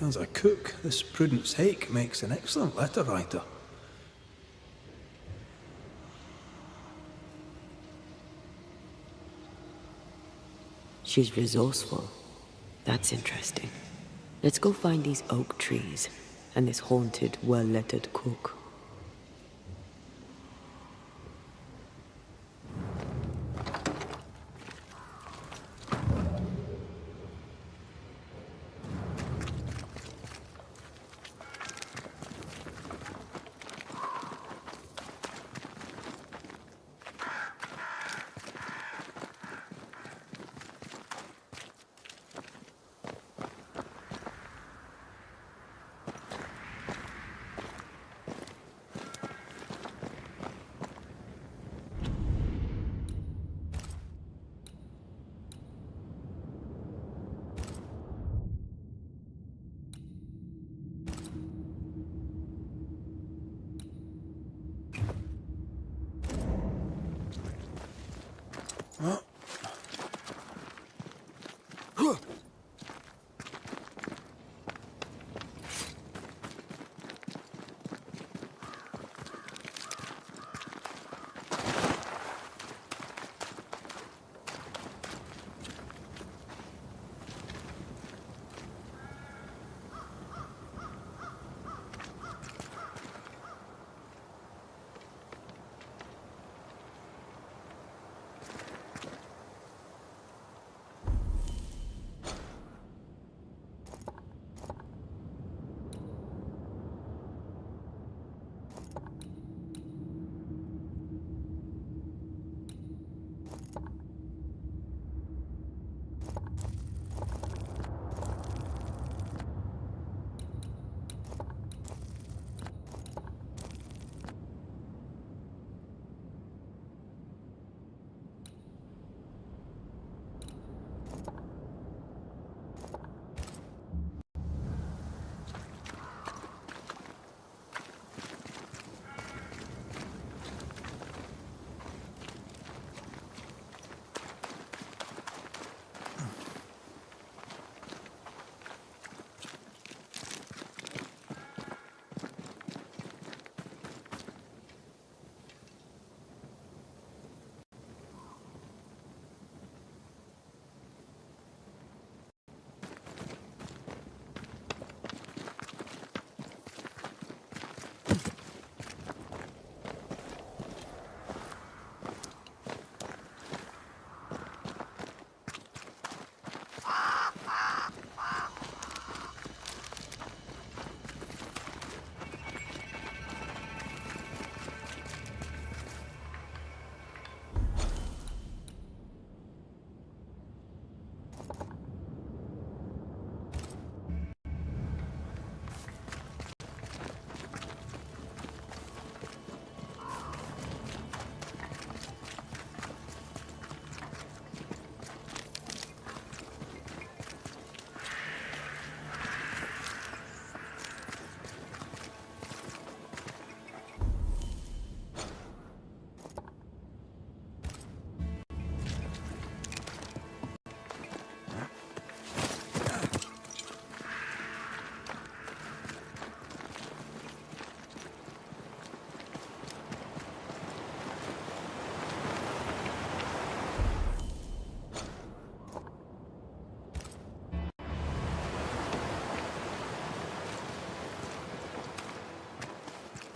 As a cook, this Prudence Hake makes an excellent letter writer. She's resourceful. That's interesting. Let's go find these oak trees and this haunted, well-lettered cook.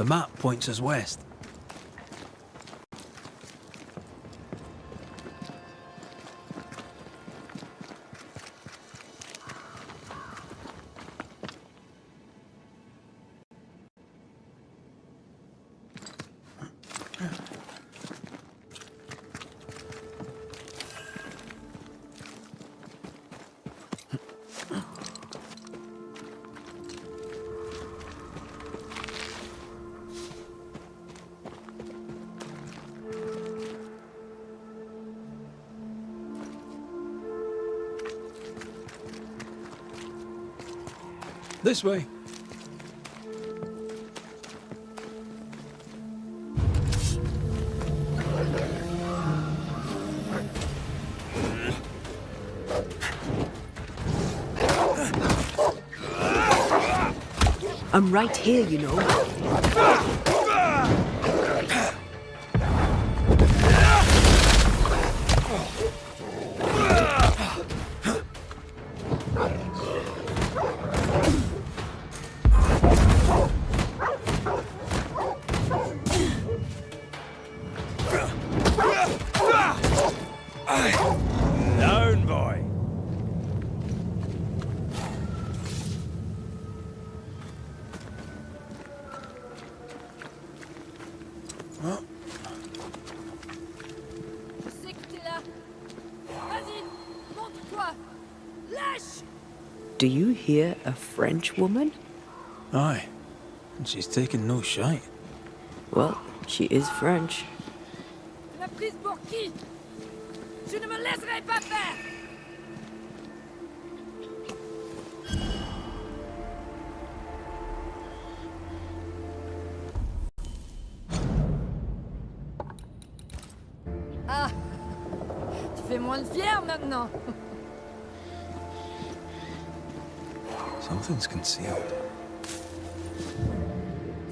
The map points us west. This way. I'm right here, you know. Down, boy. Je sais que t'es là. Vas-y, montre-toi. Lâche! Do you hear a French woman? Aye. And she's taking no shite. Well, she is French. Tu m'as prise pour qui? Je ne me laisserai pas faire! Ah! Tu fais moins le fier maintenant! Something's concealed.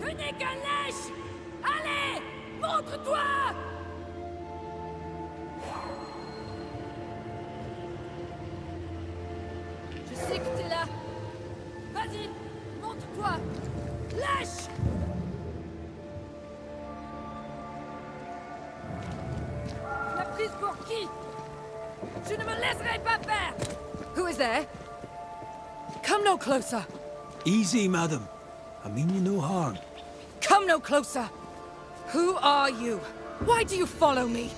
Tu n'es qu'un lâche! Allez! Montre-toi! Je sais que t'es là! Vas-y! Montre-toi! Lâche! Tu m'as prise pour qui? Je ne me laisserai pas faire! Who is there? Come no closer. Easy, madam. I mean you no harm. Come no closer. Who are you? Why do you follow me?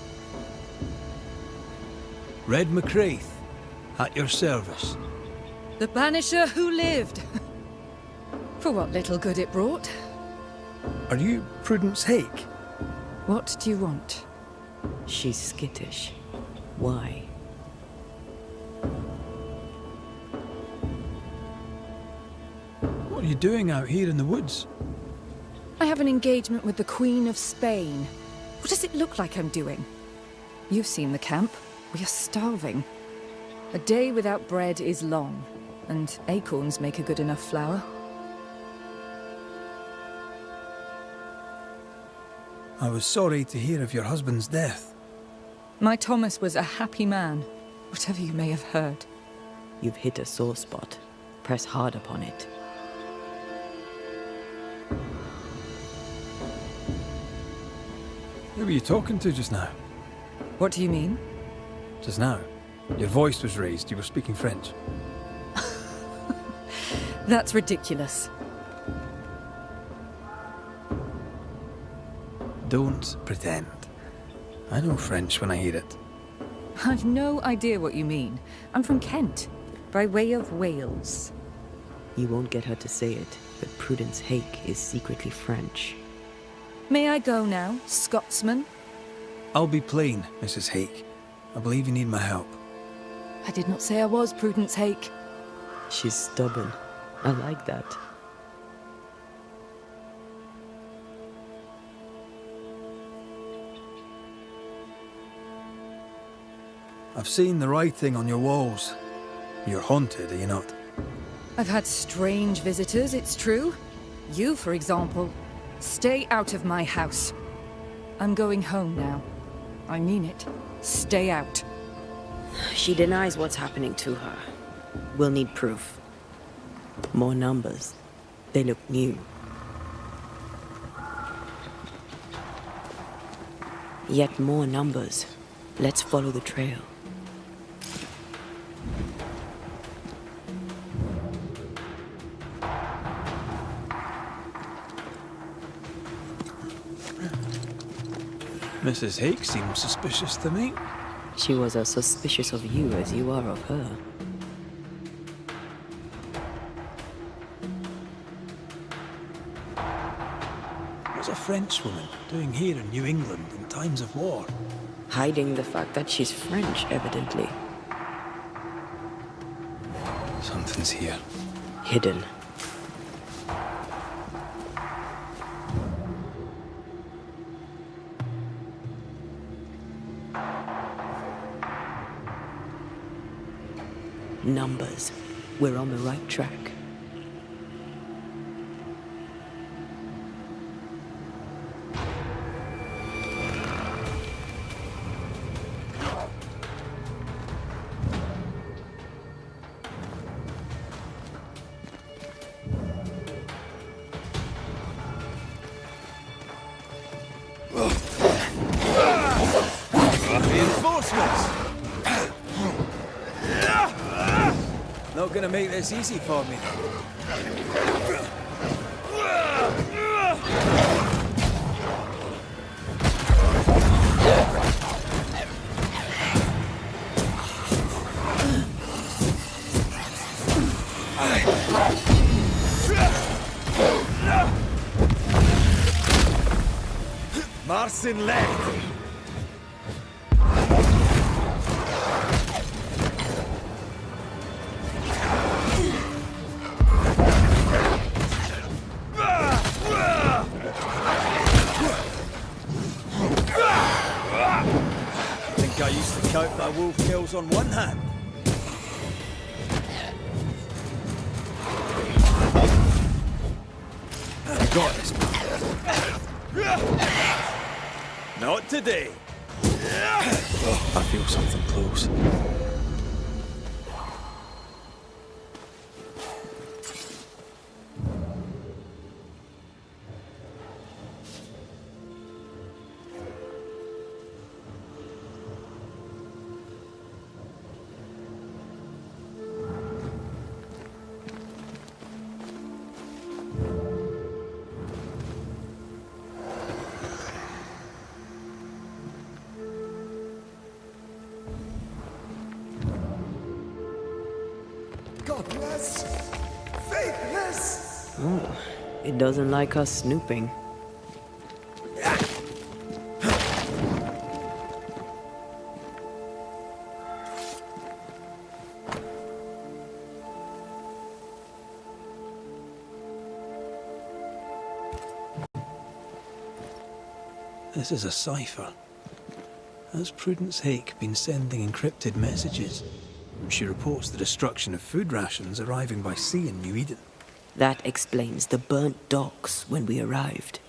Red McCraith, at your service. The banisher who lived. For what little good it brought. Are you Prudence Hake? What do you want? She's skittish. Why? What are you doing out here in the woods? I have an engagement with the Queen of Spain. What does it look like I'm doing? You've seen the camp. We are starving. A day without bread is long, and acorns make a good enough flour. I was sorry to hear of your husband's death. My Thomas was a happy man, whatever you may have heard. You've hit a sore spot. Press hard upon it. Who were you talking to just now? What do you mean? Just now. Your voice was raised. You were speaking French. That's ridiculous. Don't pretend. I know French when I hear it. I've no idea what you mean. I'm from Kent, by way of Wales. You won't get her to say it, but Prudence Hake is secretly French. May I go now, Scotsman? I'll be plain, Mrs. Hake. I believe you need my help. I did not say I was Prudence Hake. She's stubborn. I like that. I've seen the writing on your walls. You're haunted, are you not? I've had strange visitors, it's true. You, for example. Stay out of my house. I'm going home now. I mean it. Stay out. She denies what's happening to her. We'll need proof. More numbers. They look new. Yet more numbers. Let's follow the trail. Mrs. Hake seems suspicious to me. She was as suspicious of you as you are of her. What's a Frenchwoman doing here in New England in times of war? Hiding the fact that she's French, evidently. Something's here. Hidden. Numbers. We're on the right track. Reinforcements! Not gonna make this easy for me. Marcin left! I used to cope my wolf kills on one hand. I got this. Not today. I feel something close. Godless! Faithless! Oh, it doesn't like us snooping. This is a cipher. Has Prudence Hake been sending encrypted messages? She reports the destruction of food rations arriving by sea in New Eden. That explains the burnt docks when we arrived.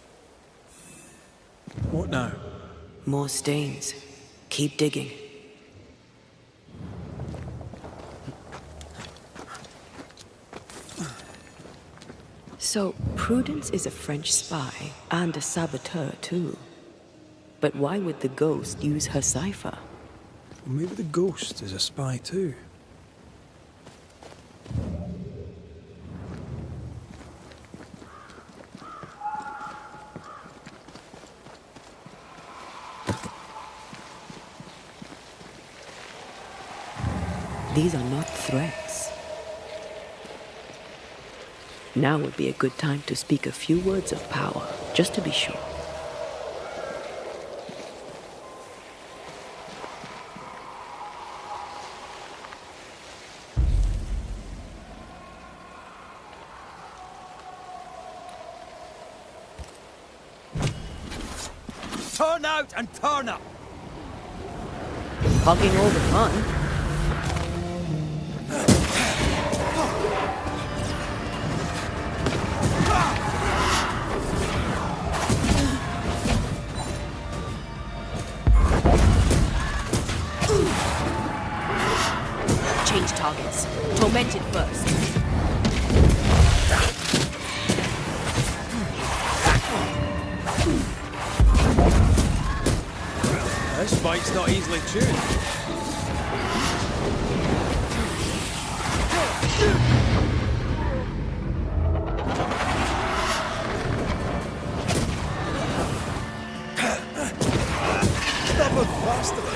What now? More stains. Keep digging. So, Prudence is a French spy and a saboteur, too. But why would the ghost use her cipher? Well, maybe the ghost is a spy too. These are not threats. Now would be a good time to speak a few words of power, just to be sure. Turn out and turn up! Hogging all the fun. Change targets. Tormented first. This bike's not easily tuned. Stubborn bastard!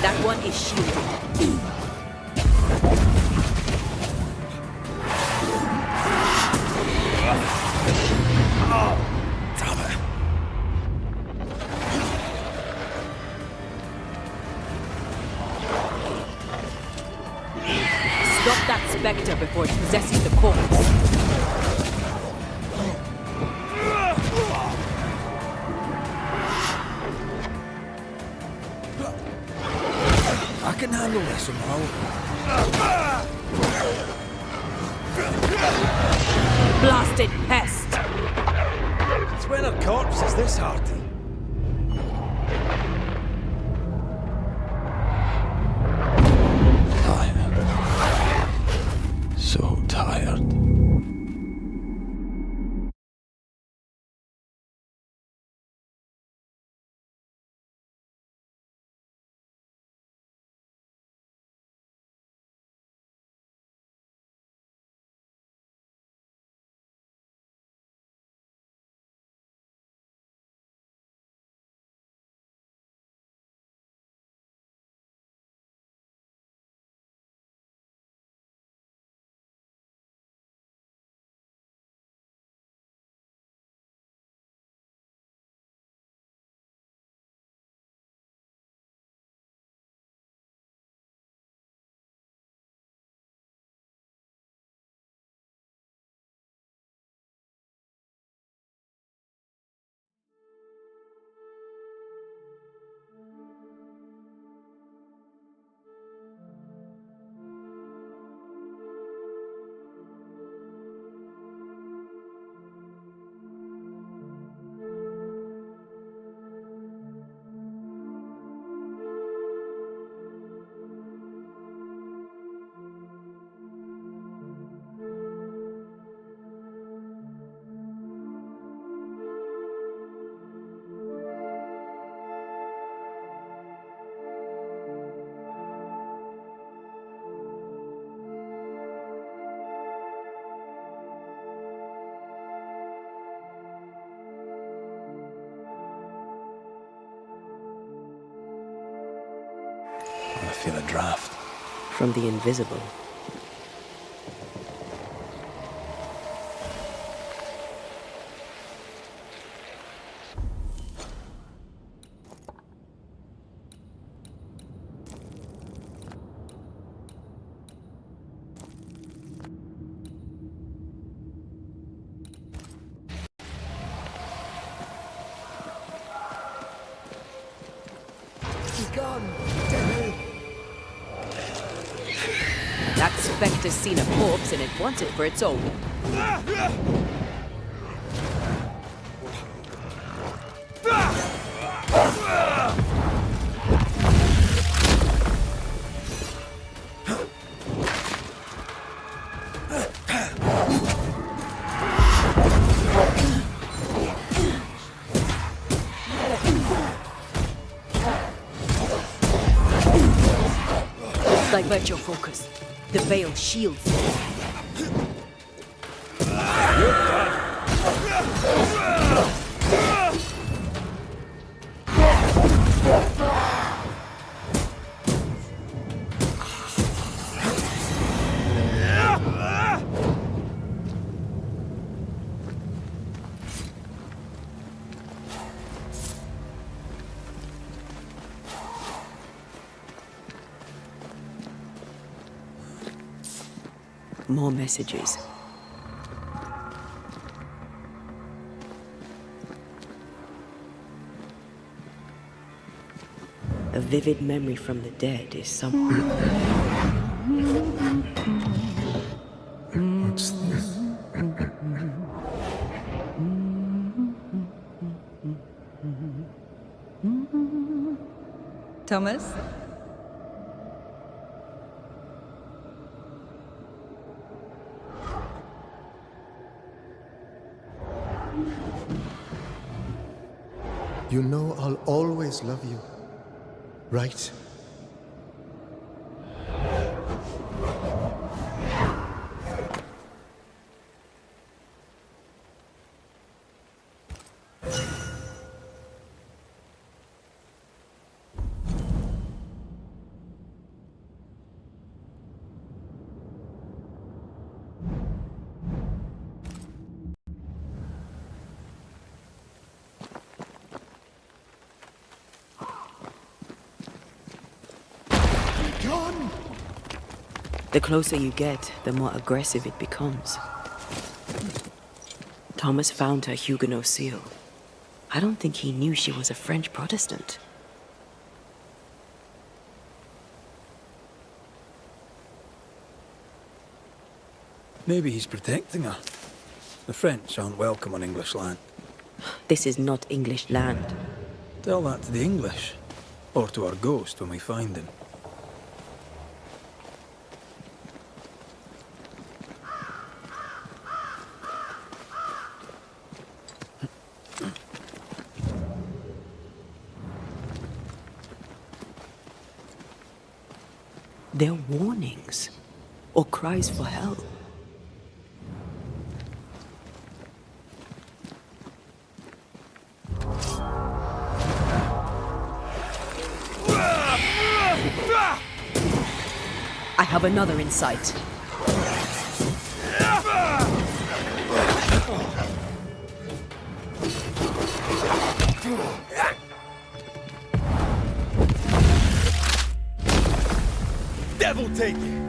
That one is shielded. Stop that spectre before it possesses the corpse. I can handle this somehow. Blasted pest! It's when a corpse is this hearty. Tired. So tired. I feel a draft. From the invisible. That spectre's seen a corpse and it wants it for its own. Divert your focus. The veil shields you. More messages. A vivid memory from the dead is something. What's this? Thomas? You know I'll always love you, right? The closer you get, the more aggressive it becomes. Thomas found her Huguenot seal. I don't think he knew she was a French Protestant. Maybe he's protecting her. The French aren't welcome on English land. This is not English land. Tell that to the English. Or to our ghost when we find him. They're warnings or cries for help. I have another in sight. Devil take it!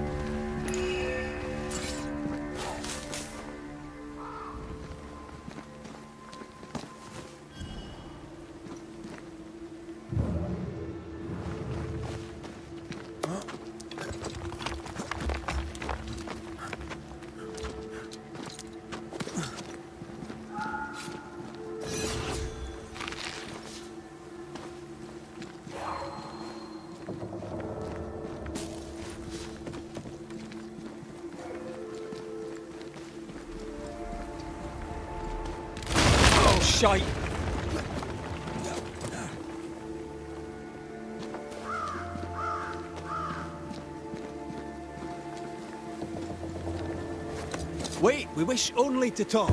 Shite! Wait, we wish only to talk.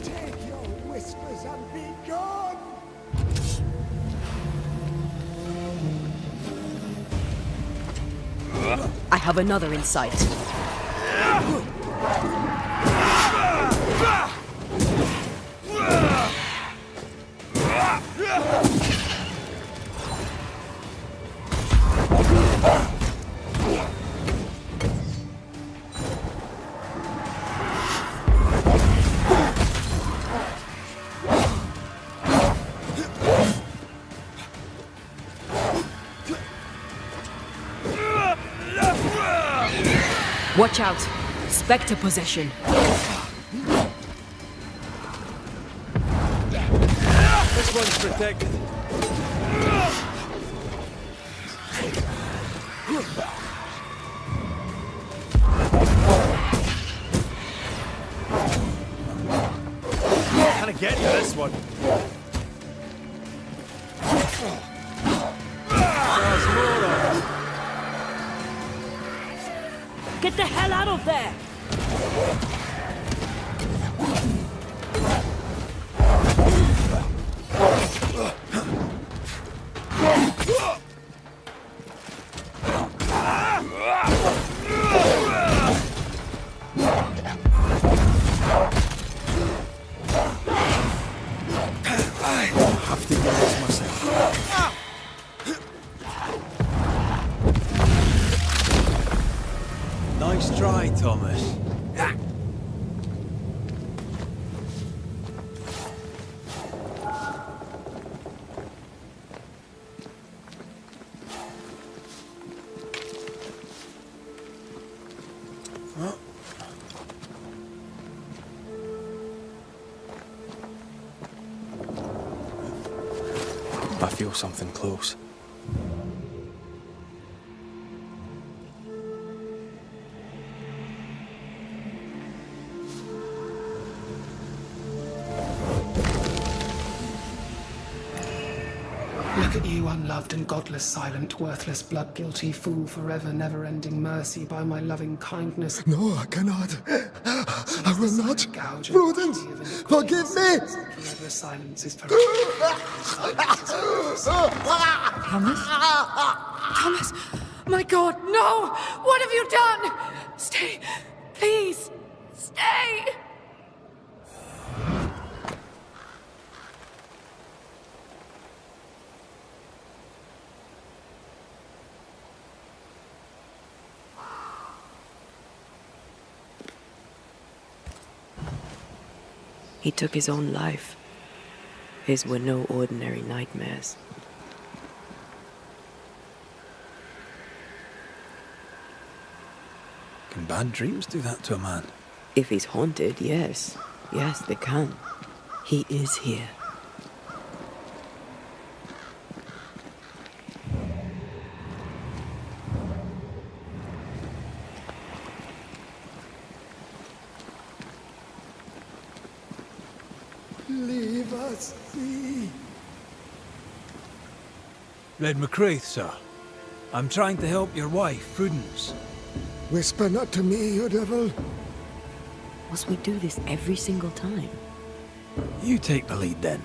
Take your whispers and be gone! I have another in sight. Watch out! Spectre possession. This one's protected. Can I get to this one? There's more of them. Get the hell out of there! I have to get this myself. Nice try, Thomas. I feel something close. Look at you, unloved and godless, silent, worthless, blood-guilty fool, forever, never-ending mercy by my loving kindness. No, I cannot. I will not. Prudence, forgive me! Forever silence is forever. Thomas? Thomas! My God, no! What have you done? Stay! Please! Stay! He took his own life. His were no ordinary nightmares. Can bad dreams do that to a man? If he's haunted, yes. Yes, they can. He is here. Leave us be. Red McCraith, sir. I'm trying to help your wife, Prudence. Whisper not to me, you devil. Must we do this every single time? You take the lead then.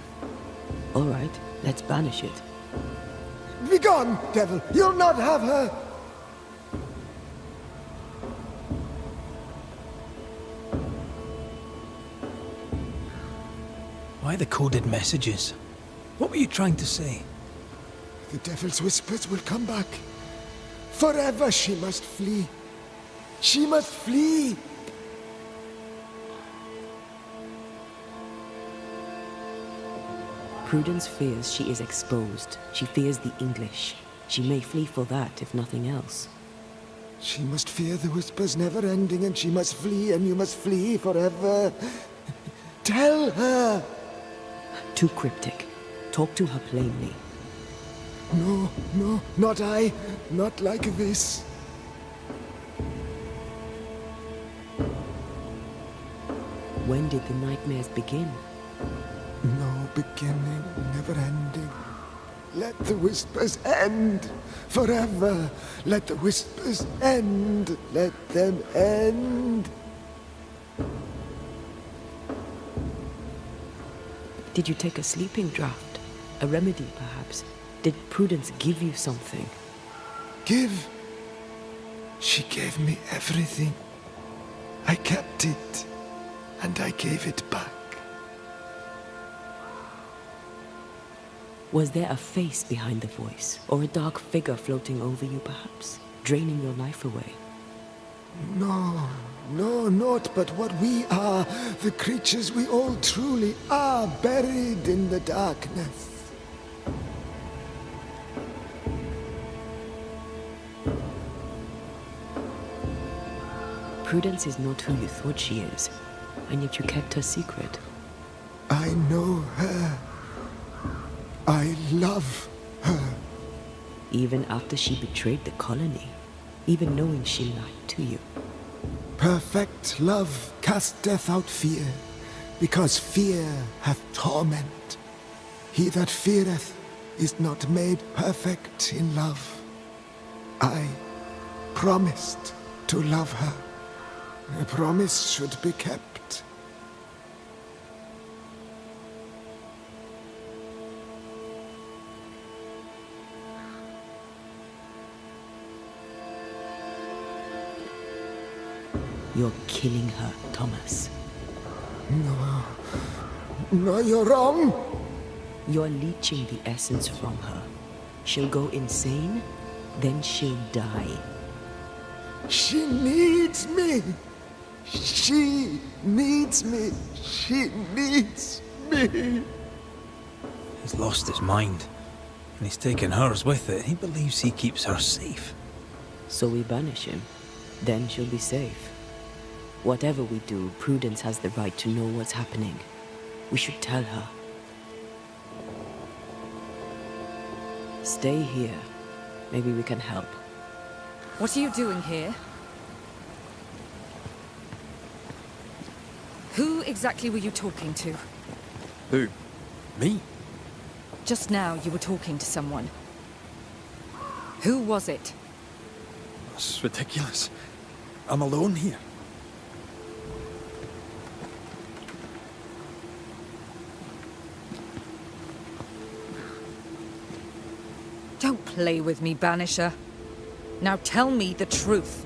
All right, let's banish it. Begone, devil. You'll not have her. Why the coded messages? What were you trying to say? The devil's whispers will come back. Forever she must flee. She must flee. Prudence fears she is exposed. She fears the English. She may flee for that, if nothing else. She must fear the whispers never ending, and she must flee, and you must flee forever. Tell her. Too cryptic. Talk to her plainly. No, no, not I. Not like this. When did the nightmares begin? No beginning, never ending. Let the whispers end forever. Let the whispers end. Let them end. Did you take a sleeping draught? A remedy, perhaps? Did Prudence give you something? Give. She gave me everything. I kept it, and I gave it back. Was there a face behind the voice, or a dark figure floating over you, perhaps, draining your life away? No, no, not but what we are, the creatures we all truly are, buried in the darkness. Prudence is not who you thought she is, and yet you kept her secret. I know her. I love her. Even after she betrayed the colony, even knowing she lied to you. Perfect love casteth out fear, because fear hath torment. He that feareth is not made perfect in love. I promised to love her. A promise should be kept. You're killing her, Thomas. No. No, you're wrong. You're leeching the essence from her. She'll go insane, then she'll die. She needs me. She needs me. She needs me. He's lost his mind, and he's taken hers with it. He believes he keeps her safe. So we banish him. Then she'll be safe. Whatever we do, Prudence has the right to know what's happening. We should tell her. Stay here. Maybe we can help. What are you doing here? Who exactly were you talking to? Who? Me? Just now you were talking to someone. Who was it? That's ridiculous. I'm alone here. Don't play with me, Banisher. Now tell me the truth.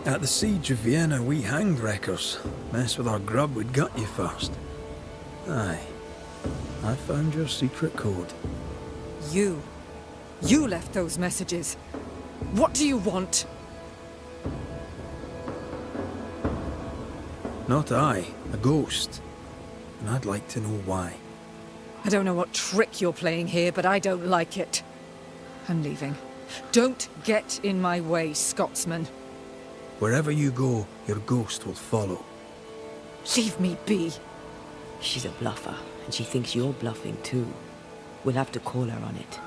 At the siege of Vienna, we hanged wreckers. Mess with our grub, we'd gut you first. Aye. I found your secret code. You left those messages. What do you want? Not I, a ghost. And I'd like to know why. I don't know what trick you're playing here, but I don't like it. I'm leaving. Don't get in my way, Scotsman. Wherever you go, your ghost will follow. Leave me be. She's a bluffer, and she thinks you're bluffing too. We'll have to call her on it.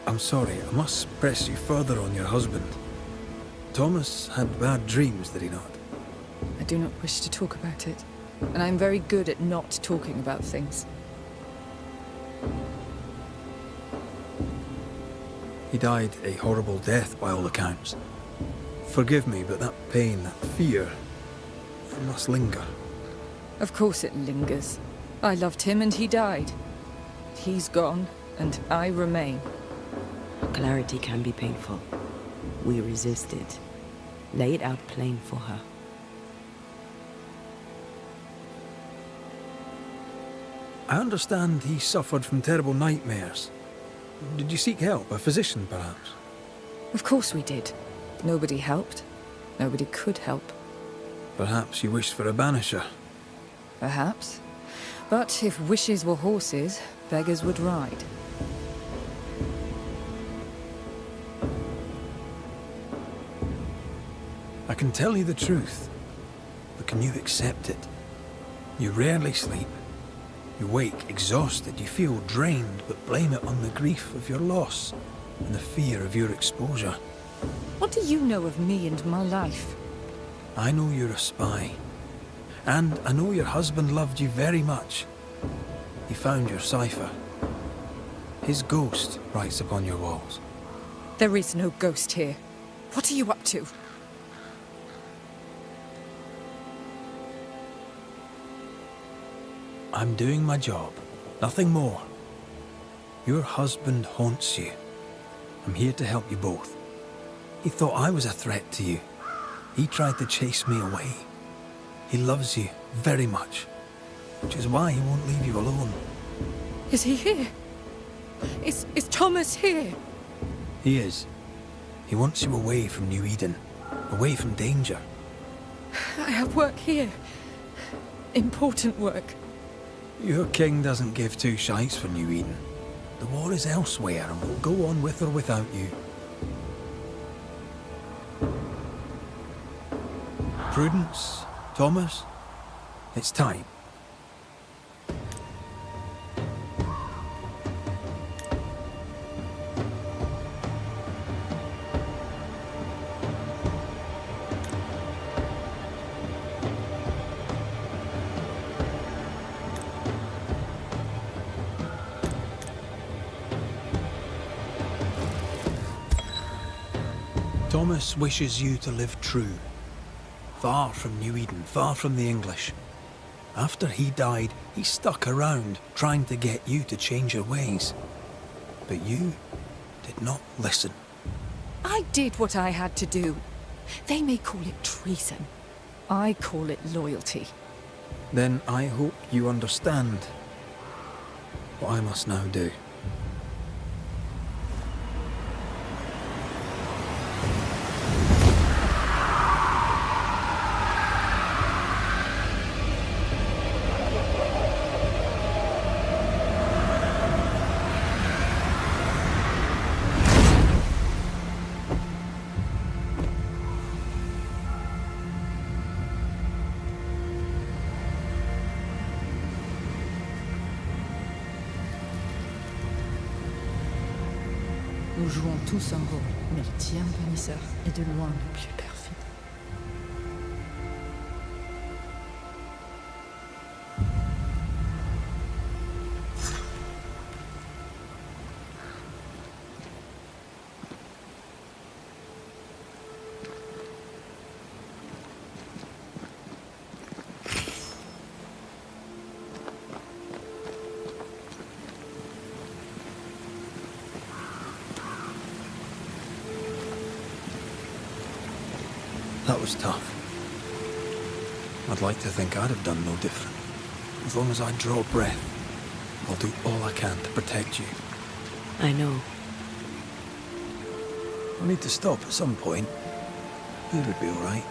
I'm sorry, I must press you further on your husband. Thomas had bad dreams, did he not? I do not wish to talk about it, and I'm very good at not talking about things. He died a horrible death by all accounts. Forgive me, but that pain, that fear, it must linger. Of course it lingers. I loved him and he died. He's gone, and I remain. Clarity can be painful. We resisted. Lay it out plain for her. I understand he suffered from terrible nightmares. Did you seek help? A physician, perhaps? Of course we did. Nobody helped. Nobody could help. Perhaps you wished for a banisher. Perhaps. But if wishes were horses, beggars would ride. I can tell you the truth, but can you accept it? You rarely sleep. You wake exhausted, you feel drained, but blame it on the grief of your loss and the fear of your exposure. What do you know of me and my life? I know you're a spy. And I know your husband loved you very much. He found your cipher. His ghost writes upon your walls. There is no ghost here. What are you up to? I'm doing my job. Nothing more. Your husband haunts you. I'm here to help you both. He thought I was a threat to you. He tried to chase me away. He loves you very much, which is why he won't leave you alone. Is he here? Is Thomas here? He is. He wants you away from New Eden, away from danger. I have work here. Important work. Your king doesn't give two shites for New Eden. The war is elsewhere and will go on with or without you. Prudence, Thomas, it's time. Thomas wishes you to live true. Far from New Eden, far from the English. After he died, he stuck around, trying to get you to change your ways. But you did not listen. I did what I had to do. They may call it treason. I call it loyalty. Then I hope you understand what I must now do. Nous jouons tous un rôle. Mais le tien, Bonisseur, est de loin le plus perfide. That was tough. I'd like to think I'd have done no different. As long as I draw breath, I'll do all I can to protect you. I know. I'll need to stop at some point. You would be all right.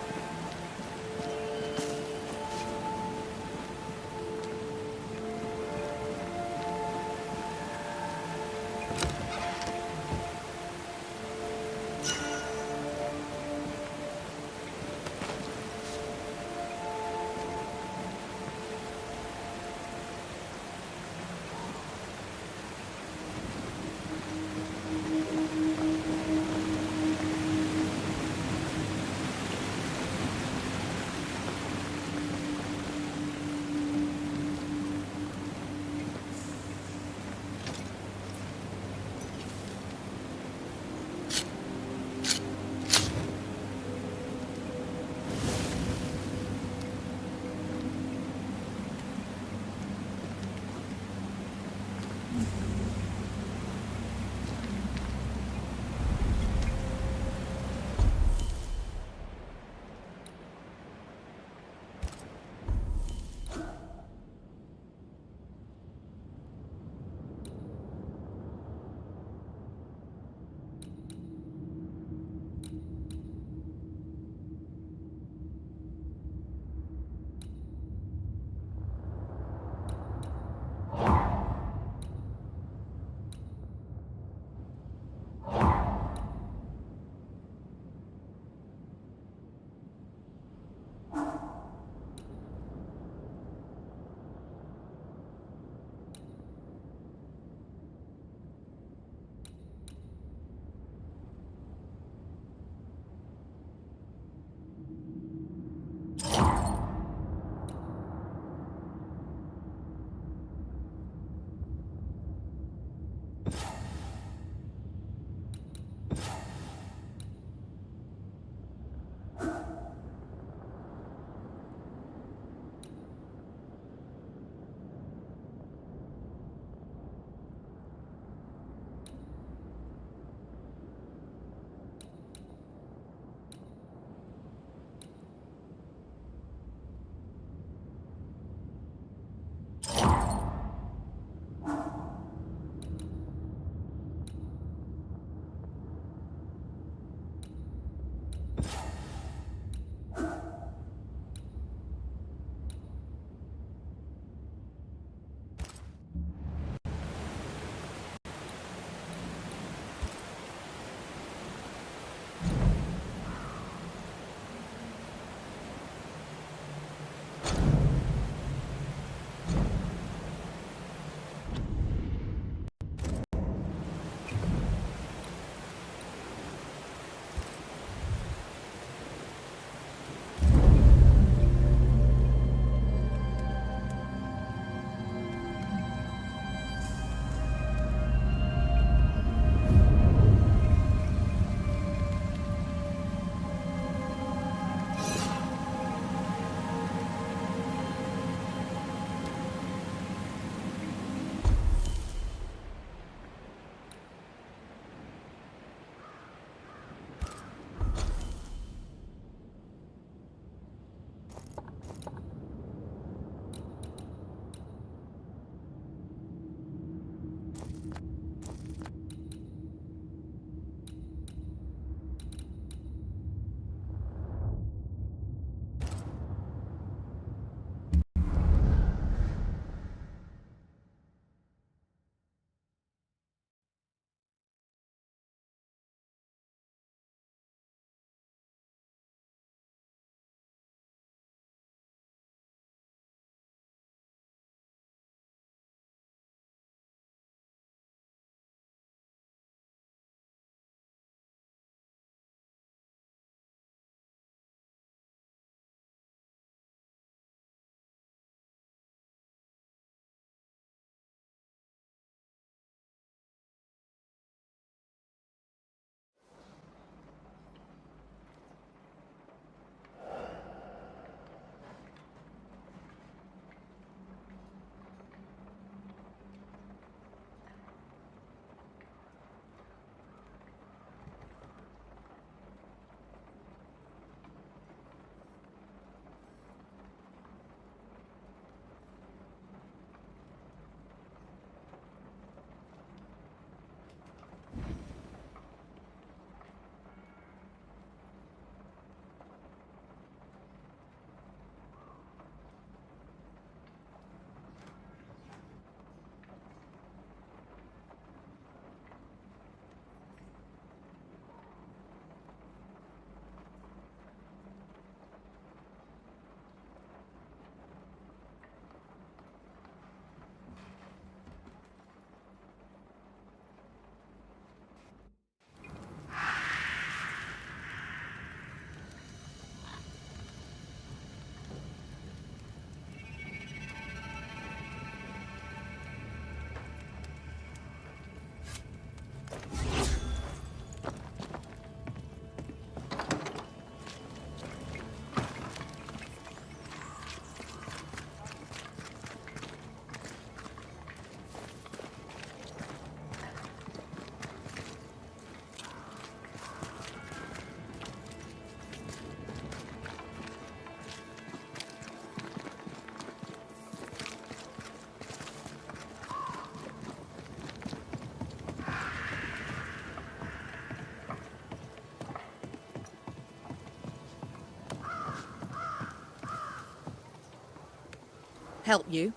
Help you?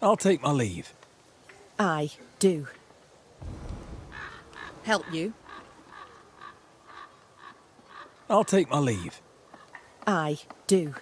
I'll take my leave. I do. Help you? I'll take my leave. I do.